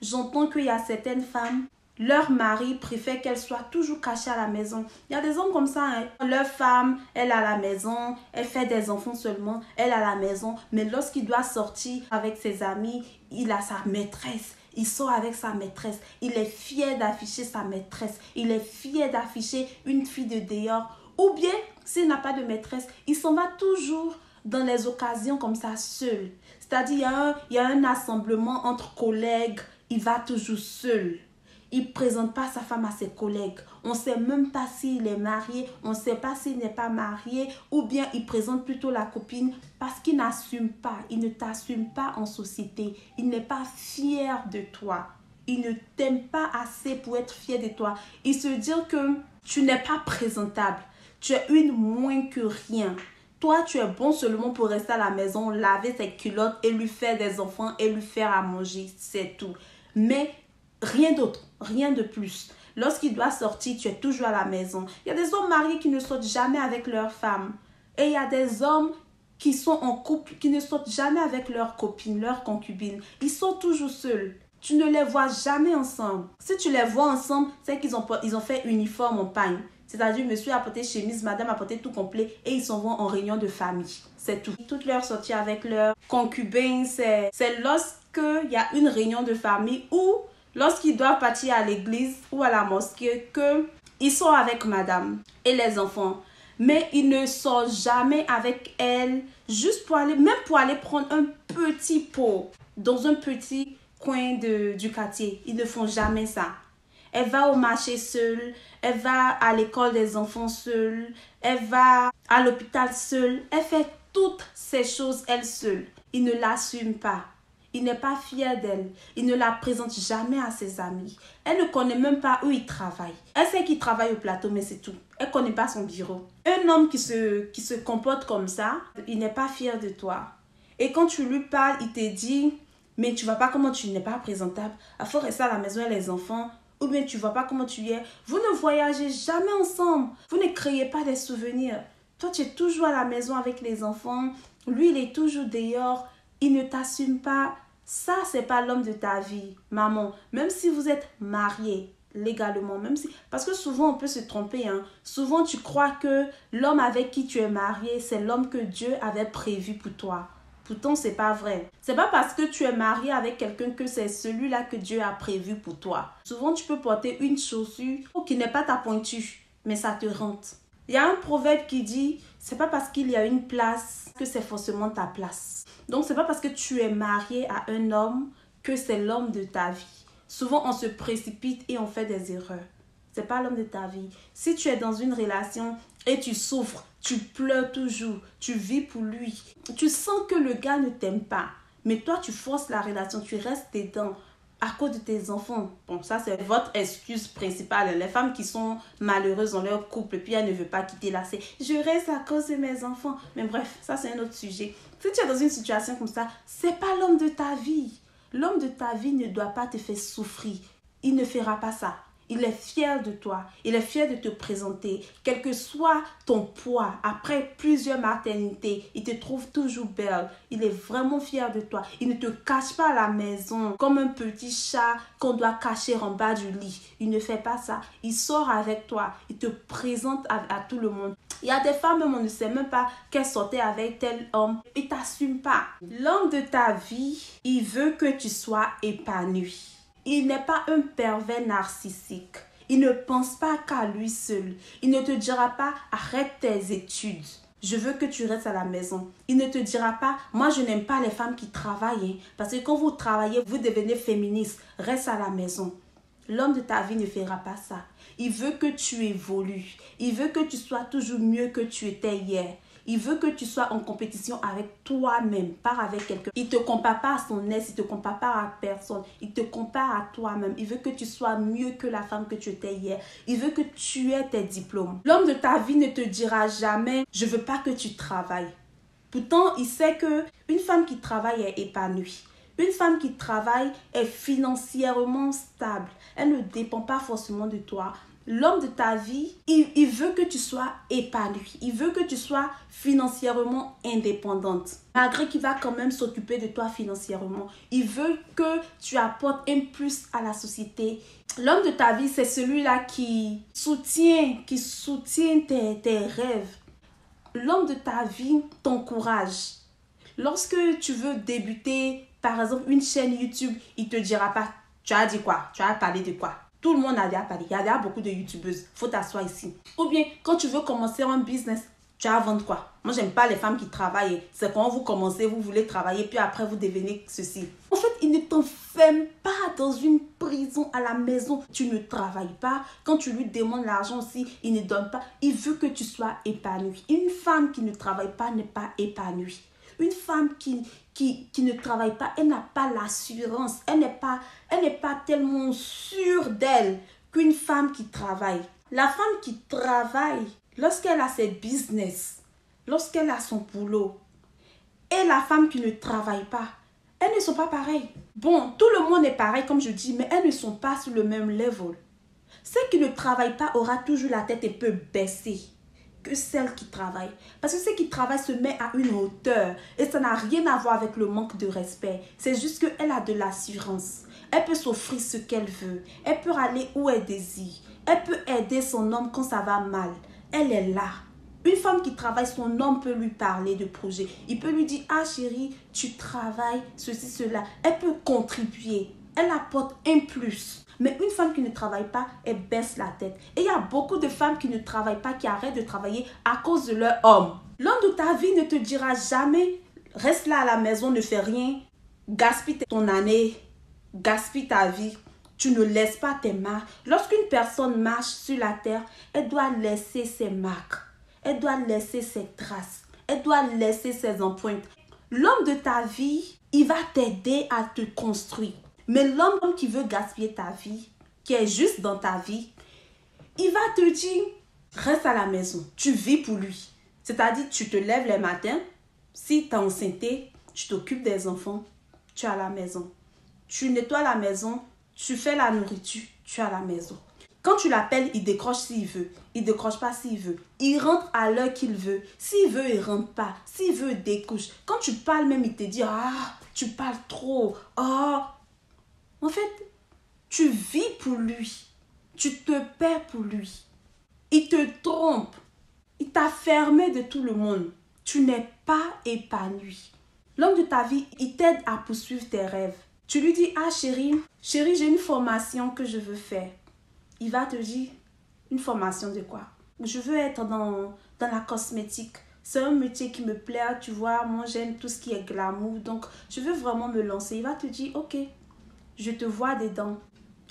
j'entends qu'il y a certaines femmes, leur mari préfère qu'elles soient toujours cachées à la maison. Il y a des hommes comme ça, hein. Leur femme, elle est à la maison, elle fait des enfants seulement, elle est à la maison. Mais lorsqu'il doit sortir avec ses amis, il a sa maîtresse. Il sort avec sa maîtresse. Il est fier d'afficher sa maîtresse. Il est fier d'afficher une fille de dehors. Ou bien, s'il n'a pas de maîtresse, il s'en va toujours dans les occasions comme ça, seul. C'est-à-dire, il y a un assemblement entre collègues, il va toujours seul. Il ne présente pas sa femme à ses collègues. On ne sait même pas s'il est marié. On ne sait pas s'il n'est pas marié. Ou bien il présente plutôt la copine parce qu'il n'assume pas. Il ne t'assume pas en société. Il n'est pas fier de toi. Il ne t'aime pas assez pour être fier de toi. Il se dit que tu n'es pas présentable. Tu es une moins que rien. Toi, tu es bon seulement pour rester à la maison, laver ses culottes et lui faire des enfants et lui faire à manger. C'est tout. Mais rien d'autre, rien de plus. Lorsqu'il doit sortir, tu es toujours à la maison. Il y a des hommes mariés qui ne sortent jamais avec leur femme. Et il y a des hommes qui sont en couple, qui ne sortent jamais avec leurs copines, leurs concubines. Ils sont toujours seuls. Tu ne les vois jamais ensemble. Si tu les vois ensemble, c'est qu'ils ont fait uniforme en pagne. C'est-à-dire, monsieur a porté chemise, madame a porté tout complet et ils s'en vont en réunion de famille. C'est tout. Toutes leurs sorties avec leurs concubins, c'est lorsqu'il y a une réunion de famille ou lorsqu'ils doivent partir à l'église ou à la mosquée qu'ils sont avec madame et les enfants. Mais ils ne sortent jamais avec elle, juste pour aller, même pour aller prendre un petit pot dans un petit coin du quartier. Ils ne font jamais ça. Elle va au marché seule, elle va à l'école des enfants seule, elle va à l'hôpital seule. Elle fait toutes ces choses elle seule. Il ne l'assume pas. Il n'est pas fier d'elle. Il ne la présente jamais à ses amis. Elle ne connaît même pas où il travaille. Elle sait qu'il travaille au plateau, mais c'est tout. Elle ne connaît pas son bureau. Un homme qui se comporte comme ça, il n'est pas fier de toi. Et quand tu lui parles, il te dit, mais tu ne vois pas comment tu n'es pas présentable. Il faut rester à la maison avec les enfants. Ou bien tu ne vois pas comment tu es. Vous ne voyagez jamais ensemble. Vous ne créez pas des souvenirs. Toi, tu es toujours à la maison avec les enfants. Lui, il est toujours dehors. Il ne t'assume pas. Ça, c'est pas l'homme de ta vie, maman. Même si vous êtes mariés légalement, même si... Parce que souvent, on peut se tromper. Souvent, tu crois que l'homme avec qui tu es marié, c'est l'homme que Dieu avait prévu pour toi. Pourtant, c'est pas vrai. C'est pas parce que tu es marié avec quelqu'un que c'est celui-là que Dieu a prévu pour toi. Souvent, tu peux porter une chaussure qui n'est pas ta pointure, mais ça te rentre. Il y a un proverbe qui dit, c'est pas parce qu'il y a une place que c'est forcément ta place. Donc, c'est pas parce que tu es marié à un homme que c'est l'homme de ta vie. Souvent, on se précipite et on fait des erreurs. C'est pas l'homme de ta vie. Si tu es dans une relation et tu souffres, tu pleures toujours, tu vis pour lui, tu sens que le gars ne t'aime pas, mais toi, tu forces la relation, tu restes dedans à cause de tes enfants. Bon, ça, c'est votre excuse principale. Les femmes qui sont malheureuses dans leur couple, puis elles ne veulent pas quitter là, c'est « je reste à cause de mes enfants ». Mais bref, ça, c'est un autre sujet. Si tu es dans une situation comme ça, c'est pas l'homme de ta vie. L'homme de ta vie ne doit pas te faire souffrir. Il ne fera pas ça. Il est fier de toi. Il est fier de te présenter. Quel que soit ton poids, après plusieurs maternités, il te trouve toujours belle. Il est vraiment fier de toi. Il ne te cache pas à la maison comme un petit chat qu'on doit cacher en bas du lit. Il ne fait pas ça. Il sort avec toi. Il te présente à tout le monde. Il y a des femmes, même on ne sait même pas qu'elles sortaient avec tel homme. Il ne t'assume pas. L'homme de ta vie, il veut que tu sois épanoui. Il n'est pas un pervers narcissique. Il ne pense pas qu'à lui seul. Il ne te dira pas « arrête tes études. Je veux que tu restes à la maison. » Il ne te dira pas « moi je n'aime pas les femmes qui travaillent. Parce que quand vous travaillez, vous devenez féministe. Reste à la maison. » L'homme de ta vie ne fera pas ça. Il veut que tu évolues. Il veut que tu sois toujours mieux que tu étais hier. Il veut que tu sois en compétition avec toi-même, pas avec quelqu'un. Il ne te compare pas à son ex, il ne te compare pas à personne. Il te compare à toi-même. Il veut que tu sois mieux que la femme que tu étais hier. Il veut que tu aies tes diplômes. L'homme de ta vie ne te dira jamais « je ne veux pas que tu travailles ». Pourtant, il sait qu'une femme qui travaille est épanouie. Une femme qui travaille est financièrement stable. Elle ne dépend pas forcément de toi. L'homme de ta vie, il veut que tu sois épanouie. Il veut que tu sois financièrement indépendante. Malgré qu'il va quand même s'occuper de toi financièrement. Il veut que tu apportes un plus à la société. L'homme de ta vie, c'est celui-là qui soutient tes rêves. L'homme de ta vie t'encourage. Lorsque tu veux débuter, par exemple, une chaîne YouTube, il ne te dira pas « tu as dit quoi? Tu as parlé de quoi ?» Tout le monde a déjà parlé. Il y a déjà beaucoup de youtubeuses. Il faut t'asseoir ici. Ou bien, quand tu veux commencer un business, tu vas vendre quoi? Moi, j'aime pas les femmes qui travaillent. C'est quand vous commencez, vous voulez travailler, puis après, vous devenez ceci. En fait, il ne t'enferme pas dans une prison à la maison. Tu ne travailles pas. Quand tu lui demandes l'argent aussi, il ne donne pas. Il veut que tu sois épanoui. Une femme qui ne travaille pas n'est pas épanouie. Une femme qui ne travaille pas, elle n'a pas l'assurance. Elle n'est pas tellement sûre d'elle qu'une femme qui travaille. La femme qui travaille, lorsqu'elle a ses business, lorsqu'elle a son boulot, et la femme qui ne travaille pas, elles ne sont pas pareilles. Bon, tout le monde est pareil comme je dis, mais elles ne sont pas sur le même level. Celle qui ne travaille pas aura toujours la tête un peu baissée. que celle qui travaille. Parce que celle qui travaille se met à une hauteur et ça n'a rien à voir avec le manque de respect. C'est juste qu'elle a de l'assurance. Elle peut s'offrir ce qu'elle veut. Elle peut aller où elle désire. Elle peut aider son homme quand ça va mal. Elle est là. Une femme qui travaille, son homme peut lui parler de projet. Il peut lui dire, ah chérie, tu travailles, ceci, cela. Elle peut contribuer. Elle apporte un plus. Mais une femme qui ne travaille pas, elle baisse la tête. Et il y a beaucoup de femmes qui ne travaillent pas, qui arrêtent de travailler à cause de leur homme. L'homme de ta vie ne te dira jamais, reste là à la maison, ne fais rien, gaspille ton année, gaspille ta vie. Tu ne laisses pas tes marques. Lorsqu'une personne marche sur la terre, elle doit laisser ses marques. Elle doit laisser ses traces. Elle doit laisser ses empreintes. L'homme de ta vie, il va t'aider à te construire. Mais l'homme qui veut gaspiller ta vie, qui est juste dans ta vie, il va te dire, reste à la maison, tu vis pour lui. C'est-à-dire, tu te lèves les matins, si tu es enceinte, tu t'occupes des enfants, tu es à la maison. Tu nettoies la maison, tu fais la nourriture, tu es à la maison. Quand tu l'appelles, il décroche s'il veut. Il décroche pas s'il veut. Il rentre à l'heure qu'il veut. S'il veut, il rentre pas. S'il veut, il découche. Quand tu parles même, il te dit, ah, tu parles trop. Oh. En fait, tu vis pour lui. Tu te perds pour lui. Il te trompe. Il t'a fermé de tout le monde. Tu n'es pas épanoui. L'homme de ta vie, il t'aide à poursuivre tes rêves. Tu lui dis, ah chérie, j'ai une formation que je veux faire. Il va te dire, une formation de quoi? Je veux être dans la cosmétique. C'est un métier qui me plaît, tu vois. Moi, j'aime tout ce qui est glamour. Donc, je veux vraiment me lancer. Il va te dire, ok, je te vois dedans.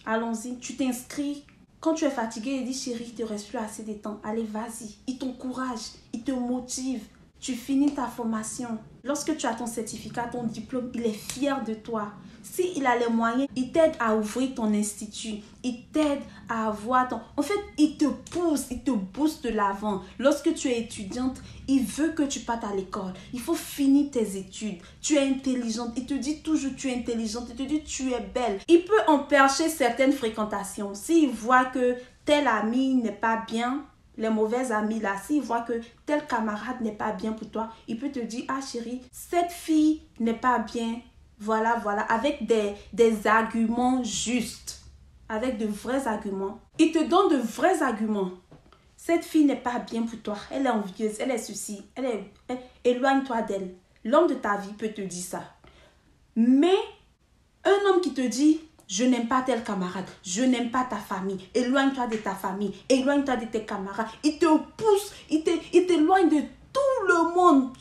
Allons-y, tu t'inscris. Quand tu es fatigué, il dit, chérie, il ne te reste plus assez de temps. Allez, vas-y. Il t'encourage, il te motive. Tu finis ta formation. Lorsque tu as ton certificat, ton diplôme, il est fier de toi. S'il a les moyens, il t'aide à ouvrir ton institut. Il t'aide à avoir ton... En fait, il te pousse, il te booste de l'avant. Lorsque tu es étudiante, il veut que tu partes à l'école. Il faut finir tes études. Tu es intelligente. Il te dit toujours tu es intelligente. Il te dit tu es belle. Il peut empêcher certaines fréquentations. S'il voit que tel ami n'est pas bien, les mauvais amis là, s'il voit que tel camarade n'est pas bien pour toi, il peut te dire, ah chérie, cette fille n'est pas bien. Voilà, avec des arguments justes, avec de vrais arguments. Il te donne de vrais arguments. Cette fille n'est pas bien pour toi, elle est envieuse, elle est ceci, éloigne-toi d'elle. L'homme de ta vie peut te dire ça. Mais un homme qui te dit, je n'aime pas tel camarade, je n'aime pas ta famille, éloigne-toi de ta famille, éloigne-toi de tes camarades. Il te pousse, il t'éloigne de tout le monde.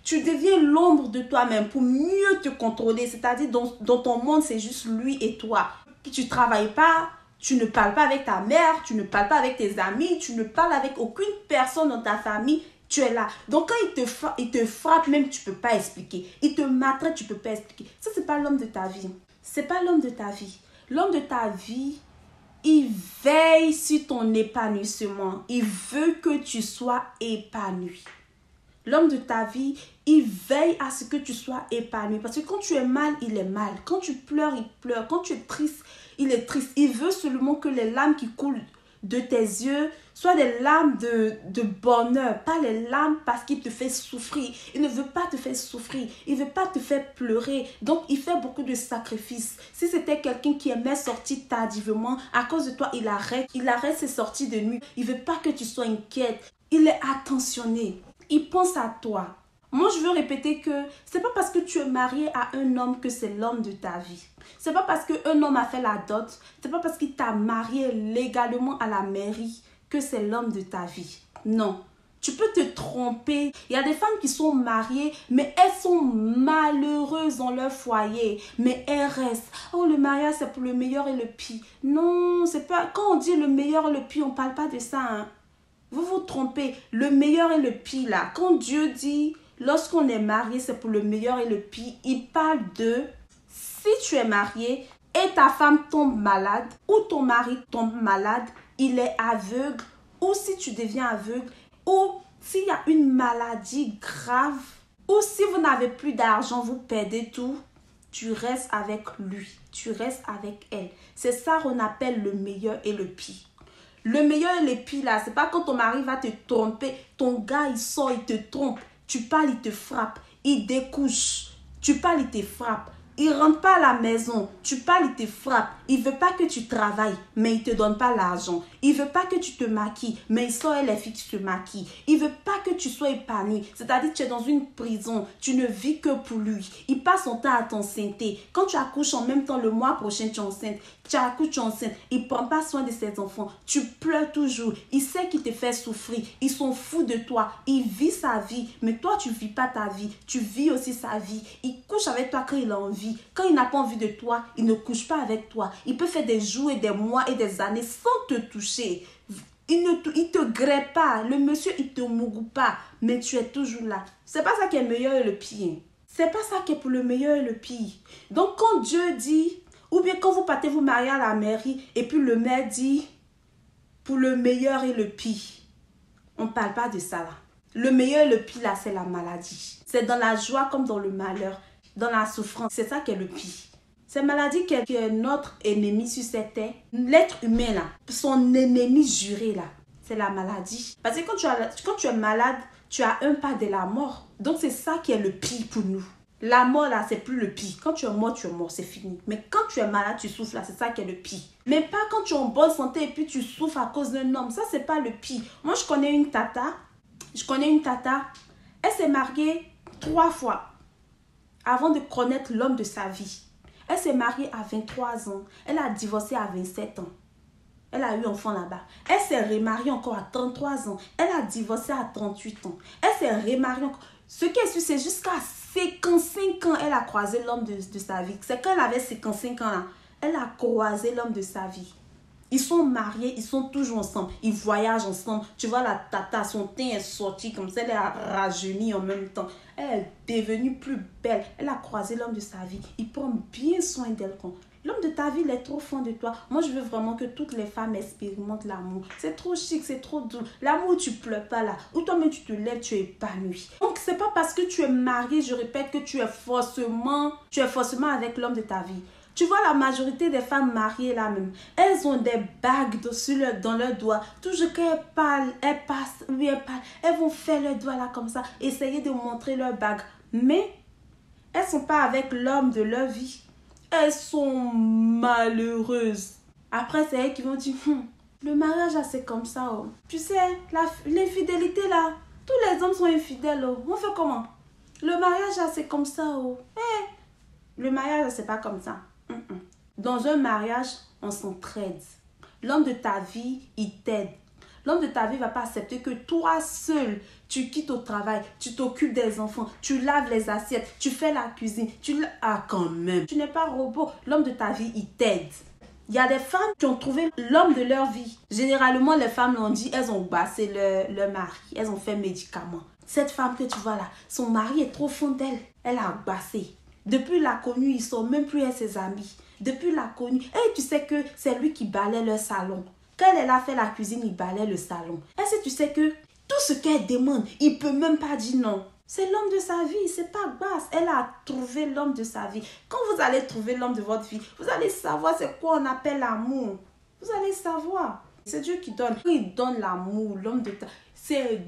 Tu deviens l'ombre de toi-même pour mieux te contrôler. C'est-à-dire, dans ton monde, c'est juste lui et toi. Tu ne travailles pas, tu ne parles pas avec ta mère, tu ne parles pas avec tes amis, tu ne parles avec aucune personne dans ta famille. Tu es là. Donc, quand il te frappe, même, tu ne peux pas expliquer. Il te maltraite, tu ne peux pas expliquer. Ça, ce n'est pas l'homme de ta vie. Ce n'est pas l'homme de ta vie. L'homme de ta vie, il veille sur ton épanouissement. Il veut que tu sois épanoui. L'homme de ta vie, il veille à ce que tu sois épanoui. Parce que quand tu es mal, il est mal. Quand tu pleures, il pleure. Quand tu es triste, il est triste. Il veut seulement que les larmes qui coulent de tes yeux soient des larmes de bonheur. Pas les larmes parce qu'il te fait souffrir. Il ne veut pas te faire souffrir. Il ne veut pas te faire pleurer. Donc, il fait beaucoup de sacrifices. Si c'était quelqu'un qui aimait sortir tardivement, à cause de toi, il arrête. Il arrête ses sorties de nuit. Il ne veut pas que tu sois inquiète. Il est attentionné. Il pense à toi. Moi, je veux répéter que c'est pas parce que tu es marié à un homme que c'est l'homme de ta vie. C'est pas parce qu'un homme a fait la dot, c'est pas parce qu'il t'a marié légalement à la mairie que c'est l'homme de ta vie. Non. Tu peux te tromper. Il y a des femmes qui sont mariées, mais elles sont malheureuses dans leur foyer. Mais elles restent. Oh, le mariage, c'est pour le meilleur et le pire. Non, c'est pas... Quand on dit le meilleur et le pire, on parle pas de ça, hein. Vous vous trompez. Le meilleur et le pire, là. Quand Dieu dit, lorsqu'on est marié, c'est pour le meilleur et le pire, il parle de si tu es marié et ta femme tombe malade ou ton mari tombe malade, il est aveugle ou si tu deviens aveugle ou s'il y a une maladie grave ou si vous n'avez plus d'argent, vous perdez tout, tu restes avec lui, tu restes avec elle. C'est ça qu'on appelle le meilleur et le pire. Le meilleur et le pire là, c'est pas quand ton mari va te tromper, ton gars il sort, il te trompe, tu parles, il te frappe, il découche, tu parles, il te frappe. Il rentre pas à la maison, tu parles, il te frappe. Il veut pas que tu travailles, mais il te donne pas l'argent. Il veut pas que tu te maquilles, mais il sort les filles qui te maquillent. Il veut pas que tu sois épanoui. C'est-à-dire que tu es dans une prison, tu ne vis que pour lui. Il passe son temps à t'enceinte. Quand tu accouches en même temps, le mois prochain, tu es enceinte. Tu accouches, tu es enceinte. Il prend pas soin de ses enfants. Tu pleures toujours. Il sait qu'il te fait souffrir. Ils sont fous de toi. Il vit sa vie, mais toi, tu vis pas ta vie. Tu vis aussi sa vie. Il couche avec toi quand il a envie. Quand il n'a pas envie de toi, il ne couche pas avec toi. Il peut faire des jours et des mois et des années sans te toucher. Il te grève pas. Le monsieur, il te mougoue pas. Mais tu es toujours là. C'est pas ça qui est le meilleur et le pire. C'est pas ça qui est pour le meilleur et le pire. Donc quand Dieu dit, ou bien quand vous partez vous marier à la mairie, et puis le maire dit, pour le meilleur et le pire. On ne parle pas de ça là. Le meilleur et le pire là, c'est la maladie. C'est dans la joie comme dans le malheur. Dans la souffrance, c'est ça qui est le pire. Cette maladie qui est notre ennemi sur cette terre, l'être humain là, son ennemi juré là, c'est la maladie. Parce que quand tu es malade, tu as un pas de la mort. Donc c'est ça qui est le pire pour nous. La mort là, c'est plus le pire. Quand tu es mort, c'est fini. Mais quand tu es malade, tu souffres là, c'est ça qui est le pire. Mais pas quand tu es en bonne santé et puis tu souffres à cause d'un homme. Ça, c'est pas le pire. Moi, je connais une tata. Elle s'est mariée 3 fois avant de connaître l'homme de sa vie. Elle s'est mariée à 23 ans. Elle a divorcé à 27 ans. Elle a eu un enfant là-bas. Elle s'est remariée encore à 33 ans. Elle a divorcé à 38 ans. Elle s'est remariée encore. Ce qui est sûr, c'est jusqu'à 55 ans, elle a croisé l'homme de sa vie. C'est quand elle avait 55 ans là, elle a croisé l'homme de sa vie. Ils sont mariés, ils sont toujours ensemble. Ils voyagent ensemble. Tu vois la tata, son teint est sorti comme ça. Elle est rajeunie en même temps. Elle est devenue plus belle. Elle a croisé l'homme de sa vie. Il prend bien soin d'elle. L'homme de ta vie, il est trop fond de toi. Moi, je veux vraiment que toutes les femmes expérimentent l'amour. C'est trop chic, c'est trop doux. L'amour où tu pleures pas là. Où toi-même tu te lèves, tu es épanoui. Donc, c'est pas parce que tu es marié, je répète, que tu es forcément avec l'homme de ta vie. Tu vois, la majorité des femmes mariées là même, elles ont des bagues dans leurs doigts. Toujours qu'elles parlent, elles passent, oui, elles parlent. Elles vont faire leurs doigts là comme ça, essayer de montrer leurs bagues. Mais, elles ne sont pas avec l'homme de leur vie. Elles sont malheureuses. Après, c'est elles qui vont dire, le mariage là, c'est comme ça. Oh. Tu sais, l'infidélité là, tous les hommes sont infidèles. Oh. On fait comment? Le mariage là, c'est comme ça. Oh. Le mariage là, c'est pas comme ça. Dans un mariage, on s'entraide. L'homme de ta vie, il t'aide. L'homme de ta vie ne va pas accepter que toi seul, tu quittes au travail, tu t'occupes des enfants, tu laves les assiettes, tu fais la cuisine. Quand même. Tu n'es pas robot. L'homme de ta vie, il t'aide. Il y a des femmes qui ont trouvé l'homme de leur vie. Généralement, les femmes l'ont dit, elles ont bassé leur mari. Elles ont fait médicament. Cette femme que tu vois là, son mari est trop fond d'elle. Elle a bassé. Depuis l'a connu, ils ne sont même plus avec ses amis. Depuis l'a connu, et tu sais que c'est lui qui balaie leur salon. Quand elle a fait la cuisine, il balaie le salon. Est-ce que tu sais que tout ce qu'elle demande, il ne peut même pas dire non. C'est l'homme de sa vie, c'est pas basse. Elle a trouvé l'homme de sa vie. Quand vous allez trouver l'homme de votre vie, vous allez savoir c'est quoi on appelle l'amour. Vous allez savoir. C'est Dieu qui donne. Il donne l'amour, l'homme de ta... C'est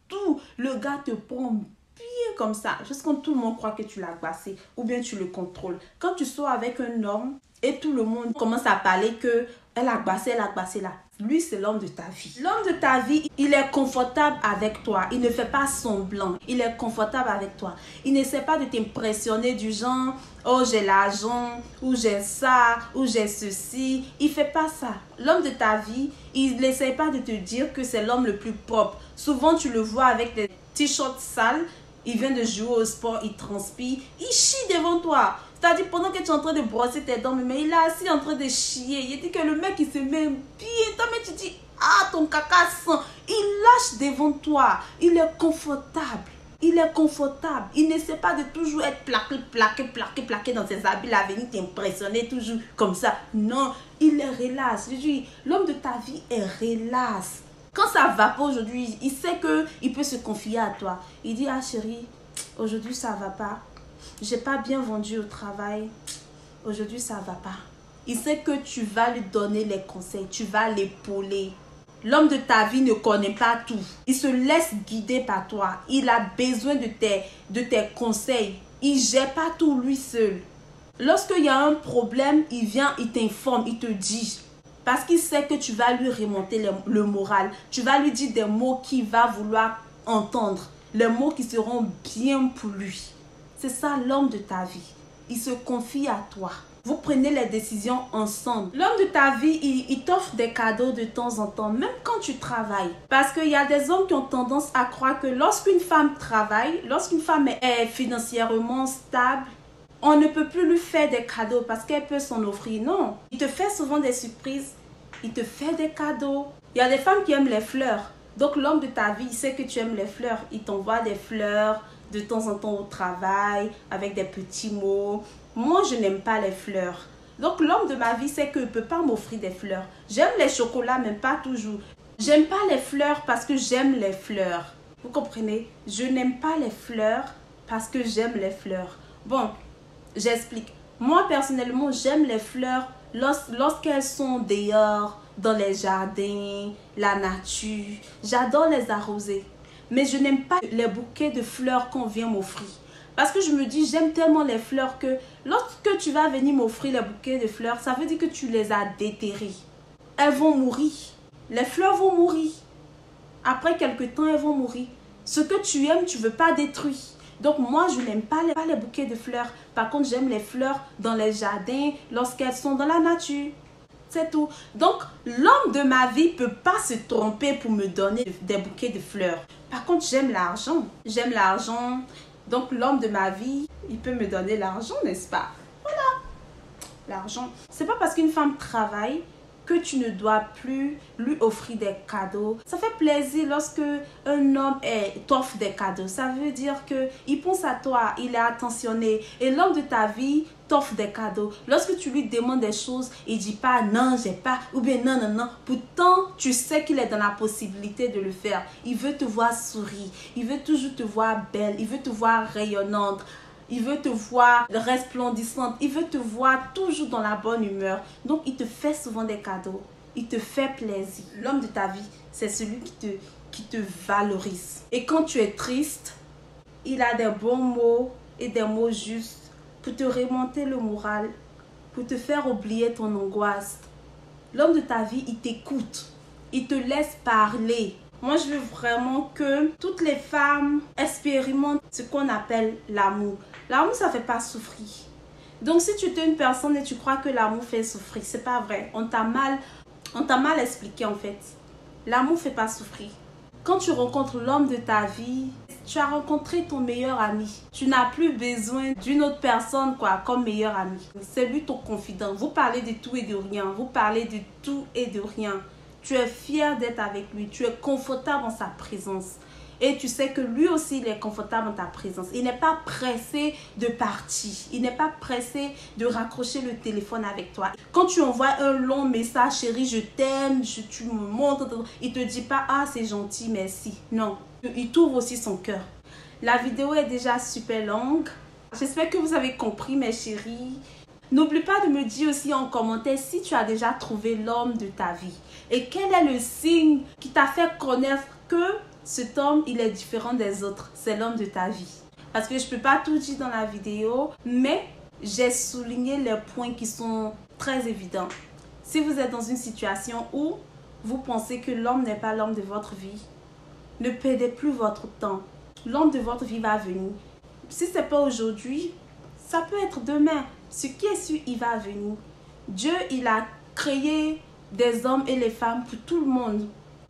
tout. Le gars te prend bien comme ça, juste quand tout le monde croit que tu l'as bassé ou bien tu le contrôles. Quand tu sors avec un homme et tout le monde commence à parler que elle a bassé là. Lui, c'est l'homme de ta vie. L'homme de ta vie, il est confortable avec toi. Il ne fait pas semblant. Il est confortable avec toi. Il n'essaie pas de t'impressionner du genre, oh, j'ai l'argent, ou j'ai ça, ou j'ai ceci. Il ne fait pas ça. L'homme de ta vie, il n'essaie pas de te dire que c'est l'homme le plus propre. Souvent, tu le vois avec des t-shirts sales. Il vient de jouer au sport, il transpire, il chie devant toi. C'est-à-dire, pendant que tu es en train de brosser tes dents, mais il est assis en train de chier. Il dit que le mec, il se met bien. Toi, mais tu dis, ah, ton caca sent. Il lâche devant toi. Il est confortable. Il est confortable. Il n'essaie pas de toujours être plaqué dans ses habits, là, venir t'impressionner toujours comme ça. Non, il est relax. Je dis, l'homme de ta vie est relax. Quand ça va pas aujourd'hui, il sait qu'il peut se confier à toi. Il dit, ah chérie, aujourd'hui ça va pas. J'ai pas bien vendu au travail. Aujourd'hui ça va pas. Il sait que tu vas lui donner les conseils. Tu vas l'épauler. L'homme de ta vie ne connaît pas tout. Il se laisse guider par toi. Il a besoin de tes conseils. Il ne gère pas tout lui seul. Lorsqu'il y a un problème, il vient, il t'informe, il te dit. Parce qu'il sait que tu vas lui remonter le moral. Tu vas lui dire des mots qu'il va vouloir entendre. Les mots qui seront bien pour lui. C'est ça l'homme de ta vie. Il se confie à toi. Vous prenez les décisions ensemble. L'homme de ta vie, il t'offre des cadeaux de temps en temps, même quand tu travailles. Parce qu'il y a des hommes qui ont tendance à croire que lorsqu'une femme travaille, lorsqu'une femme est financièrement stable, on ne peut plus lui faire des cadeaux parce qu'elle peut s'en offrir. Non, il te fait souvent des surprises. Il te fait des cadeaux. Il y a des femmes qui aiment les fleurs. Donc l'homme de ta vie, il sait que tu aimes les fleurs. Il t'envoie des fleurs de temps en temps au travail avec des petits mots. Moi, je n'aime pas les fleurs. Donc l'homme de ma vie sait qu'il ne peut pas m'offrir des fleurs. J'aime les chocolats, mais pas toujours. J'aime pas les fleurs parce que j'aime les fleurs. Vous comprenez? Je n'aime pas les fleurs parce que j'aime les fleurs. Bon, j'explique. Moi, personnellement, j'aime les fleurs lorsqu'elles sont dehors, dans les jardins, la nature. J'adore les arroser. Mais je n'aime pas les bouquets de fleurs qu'on vient m'offrir. Parce que je me dis, j'aime tellement les fleurs que lorsque tu vas venir m'offrir les bouquets de fleurs, ça veut dire que tu les as déterrées. Elles vont mourir. Les fleurs vont mourir. Après quelque temps, elles vont mourir. Ce que tu aimes, tu ne veux pas détruire. Donc moi, je n'aime pas les bouquets de fleurs. Par contre, j'aime les fleurs dans les jardins, lorsqu'elles sont dans la nature. C'est tout. Donc, l'homme de ma vie ne peut pas se tromper pour me donner des bouquets de fleurs. Par contre, j'aime l'argent. J'aime l'argent. Donc, l'homme de ma vie, il peut me donner l'argent, n'est-ce pas? Voilà. L'argent. C'est pas parce qu'une femme travaille que tu ne dois plus lui offrir des cadeaux. Ça fait plaisir lorsque un homme t'offre des cadeaux. Ça veut dire qu'il pense à toi, il est attentionné. Et l'homme de ta vie t'offre des cadeaux. Lorsque tu lui demandes des choses, il ne dit pas non, j'ai pas, ou bien non, non, non. Pourtant, tu sais qu'il est dans la possibilité de le faire. Il veut te voir sourire. Il veut toujours te voir belle. Il veut te voir rayonnante. Il veut te voir resplendissante. Il veut te voir toujours dans la bonne humeur. Donc, il te fait souvent des cadeaux. Il te fait plaisir. L'homme de ta vie, c'est celui qui te valorise. Et quand tu es triste, il a des bons mots et des mots justes pour te remonter le moral, pour te faire oublier ton angoisse. L'homme de ta vie, il t'écoute. Il te laisse parler. Moi, je veux vraiment que toutes les femmes expérimentent ce qu'on appelle l'amour. L'amour, ça ne fait pas souffrir. Donc, si tu es une personne et tu crois que l'amour fait souffrir, c'est pas vrai. On t'a mal expliqué en fait. L'amour ne fait pas souffrir. Quand tu rencontres l'homme de ta vie, tu as rencontré ton meilleur ami. Tu n'as plus besoin d'une autre personne comme meilleur ami. C'est lui ton confident. Vous parlez de tout et de rien. Vous parlez de tout et de rien. Tu es fier d'être avec lui. Tu es confortable en sa présence. Et tu sais que lui aussi, il est confortable en ta présence. Il n'est pas pressé de partir. Il n'est pas pressé de raccrocher le téléphone avec toi. Quand tu envoies un long message, chérie, je t'aime, tu me montres, il ne te dit pas, ah, c'est gentil, merci. Non, il t'ouvre aussi son cœur. La vidéo est déjà super longue. J'espère que vous avez compris, mes chéris. N'oublie pas de me dire aussi en commentaire si tu as déjà trouvé l'homme de ta vie. Et quel est le signe qui t'a fait connaître que cet homme, il est différent des autres. C'est l'homme de ta vie. Parce que je ne peux pas tout dire dans la vidéo, mais j'ai souligné les points qui sont très évidents. Si vous êtes dans une situation où vous pensez que l'homme n'est pas l'homme de votre vie, ne perdez plus votre temps. L'homme de votre vie va venir. Si ce n'est pas aujourd'hui, ça peut être demain. Ce qui est sûr, il va venir. Dieu, il a créé des hommes et les femmes pour tout le monde.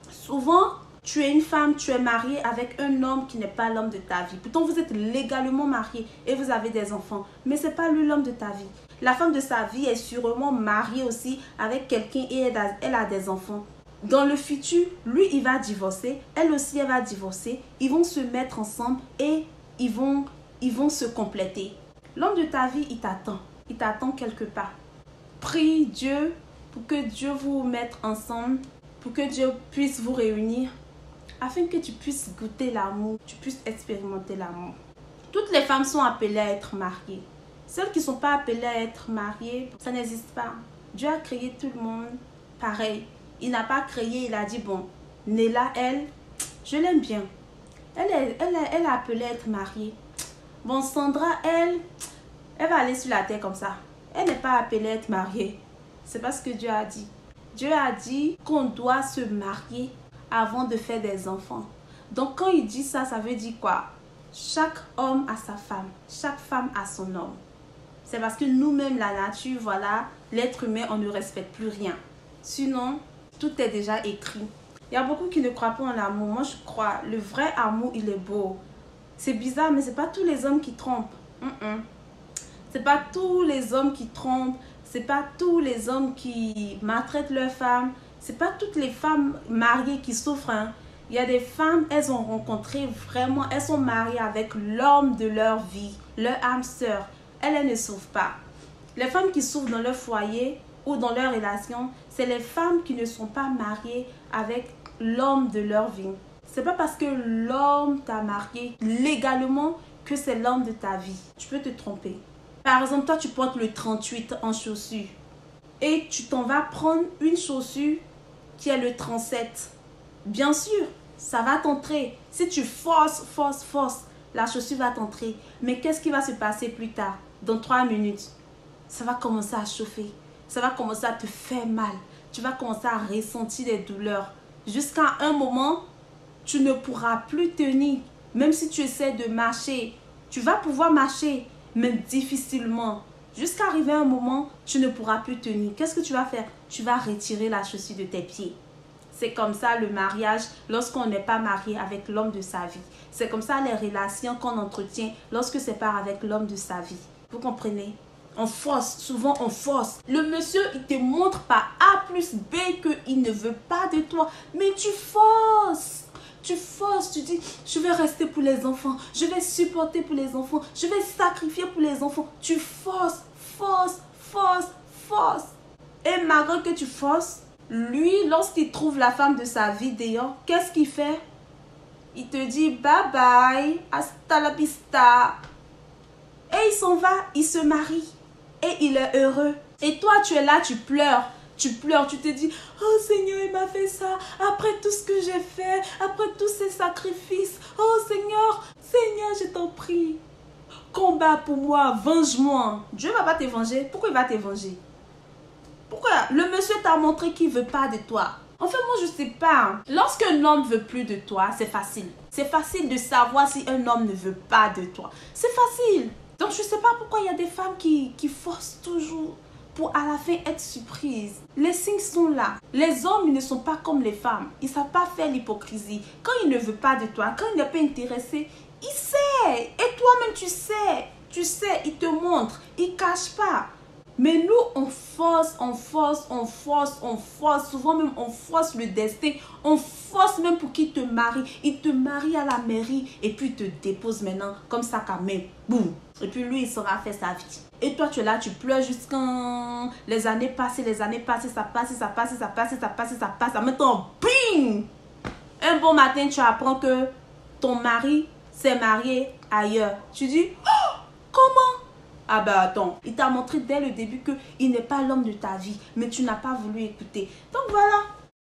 Souvent, tu es une femme, tu es mariée avec un homme qui n'est pas l'homme de ta vie. Pourtant, vous êtes légalement mariée et vous avez des enfants. Mais ce n'est pas lui l'homme de ta vie. La femme de sa vie est sûrement mariée aussi avec quelqu'un et elle a des enfants. Dans le futur, lui, il va divorcer. Elle aussi, elle va divorcer. Ils vont se mettre ensemble et ils vont se compléter. L'homme de ta vie, il t'attend. Il t'attend quelque part. Prie Dieu pour que Dieu vous mette ensemble, pour que Dieu puisse vous réunir, afin que tu puisses goûter l'amour, tu puisses expérimenter l'amour. Toutes les femmes sont appelées à être mariées. Celles qui ne sont pas appelées à être mariées, ça n'existe pas. Dieu a créé tout le monde pareil. Il n'a pas créé, il a dit, bon, Néla, elle, je l'aime bien. Elle a appelé être mariée. Bon, Sandra, elle va aller sur la terre comme ça. Elle n'est pas appelée être mariée. C'est pas ce que Dieu a dit. Dieu a dit qu'on doit se marier avant de faire des enfants. Donc quand il dit ça, ça veut dire quoi? Chaque homme a sa femme. Chaque femme a son homme. C'est parce que nous-mêmes, la nature, voilà, l'être humain, on ne respecte plus rien. Sinon, tout est déjà écrit. Il y a beaucoup qui ne croient pas en l'amour. Moi, je crois. Le vrai amour, il est beau. C'est bizarre, mais ce n'est pas tous les hommes qui trompent. Ce n'est pas tous les hommes qui trompent. Ce n'est pas tous les hommes qui maltraitent leurs femmes. Ce n'est pas toutes les femmes mariées qui souffrent. Hein. Il y a des femmes, elles ont rencontré vraiment, elles sont mariées avec l'homme de leur vie, leur âme sœur. Elles ne souffrent pas. Les femmes qui souffrent dans leur foyer ou dans leur relation, c'est les femmes qui ne sont pas mariées avec l'homme de leur vie. C'est pas parce que l'homme t'a marié légalement que c'est l'homme de ta vie. Tu peux te tromper. Par exemple, toi, tu portes le 38 en chaussures et tu t'en vas prendre une chaussure qui est le 37. Bien sûr, ça va t'entrer. Si tu forces, la chaussure va t'entrer. Mais qu'est-ce qui va se passer plus tard? Dans 3 minutes, ça va commencer à chauffer. Ça va commencer à te faire mal. Tu vas commencer à ressentir des douleurs. Jusqu'à un moment, tu ne pourras plus tenir. Même si tu essaies de marcher, tu vas pouvoir marcher, mais difficilement. Jusqu'à arriver à un moment, tu ne pourras plus tenir. Qu'est-ce que tu vas faire? Tu vas retirer la chaussure de tes pieds. C'est comme ça le mariage lorsqu'on n'est pas marié avec l'homme de sa vie. C'est comme ça les relations qu'on entretient lorsque c'est pas avec l'homme de sa vie. Vous comprenez? On force, souvent on force. Le monsieur, il te montre par A plus B qu'il ne veut pas de toi. Mais tu forces. Tu forces, tu dis, je vais rester pour les enfants. Je vais supporter pour les enfants. Je vais sacrifier pour les enfants. Tu forces. Et malgré que tu forces, lui, lorsqu'il trouve la femme de sa vie dehors, qu'est-ce qu'il fait? Il te dit bye bye, hasta la vista. Et il s'en va, il se marie. Et il est heureux. Et toi, tu es là, tu pleures. Tu te dis, oh Seigneur, il m'a fait ça. Après tout ce que j'ai fait, après tous ces sacrifices. Oh Seigneur, je t'en prie. Combat pour moi, venge-moi. Dieu ne va pas te venger. Pourquoi il va te venger? Pourquoi? Le monsieur t'a montré qu'il ne veut pas de toi. Enfin, moi, je ne sais pas. Lorsqu'un homme ne veut plus de toi, c'est facile. C'est facile de savoir si un homme ne veut pas de toi. C'est facile. Donc, je ne sais pas pourquoi il y a des femmes qui forcent toujours pour à la fin être surprises. Les signes sont là. Les hommes, ils ne sont pas comme les femmes. Ils ne savent pas faire l'hypocrisie. Quand il ne veut pas de toi, quand il n'est pas intéressé, il sait. Et toi-même, tu sais. Tu sais, il te montre. Il ne cache pas. Mais nous, on force. Souvent même, on force le destin. On force même pour qu'il te marie. Il te marie à la mairie et puis il te dépose maintenant comme ça quand même. Boum. Et puis lui, il saura faire sa vie. Et toi, tu es là, tu pleures jusqu'à les années passent, ça passe. Maintenant, bing! Un bon matin, tu apprends que ton mari s'est marié ailleurs. Tu dis, oh, comment? Ah ben attends, il t'a montré dès le début qu'il n'est pas l'homme de ta vie, mais tu n'as pas voulu écouter. Donc voilà.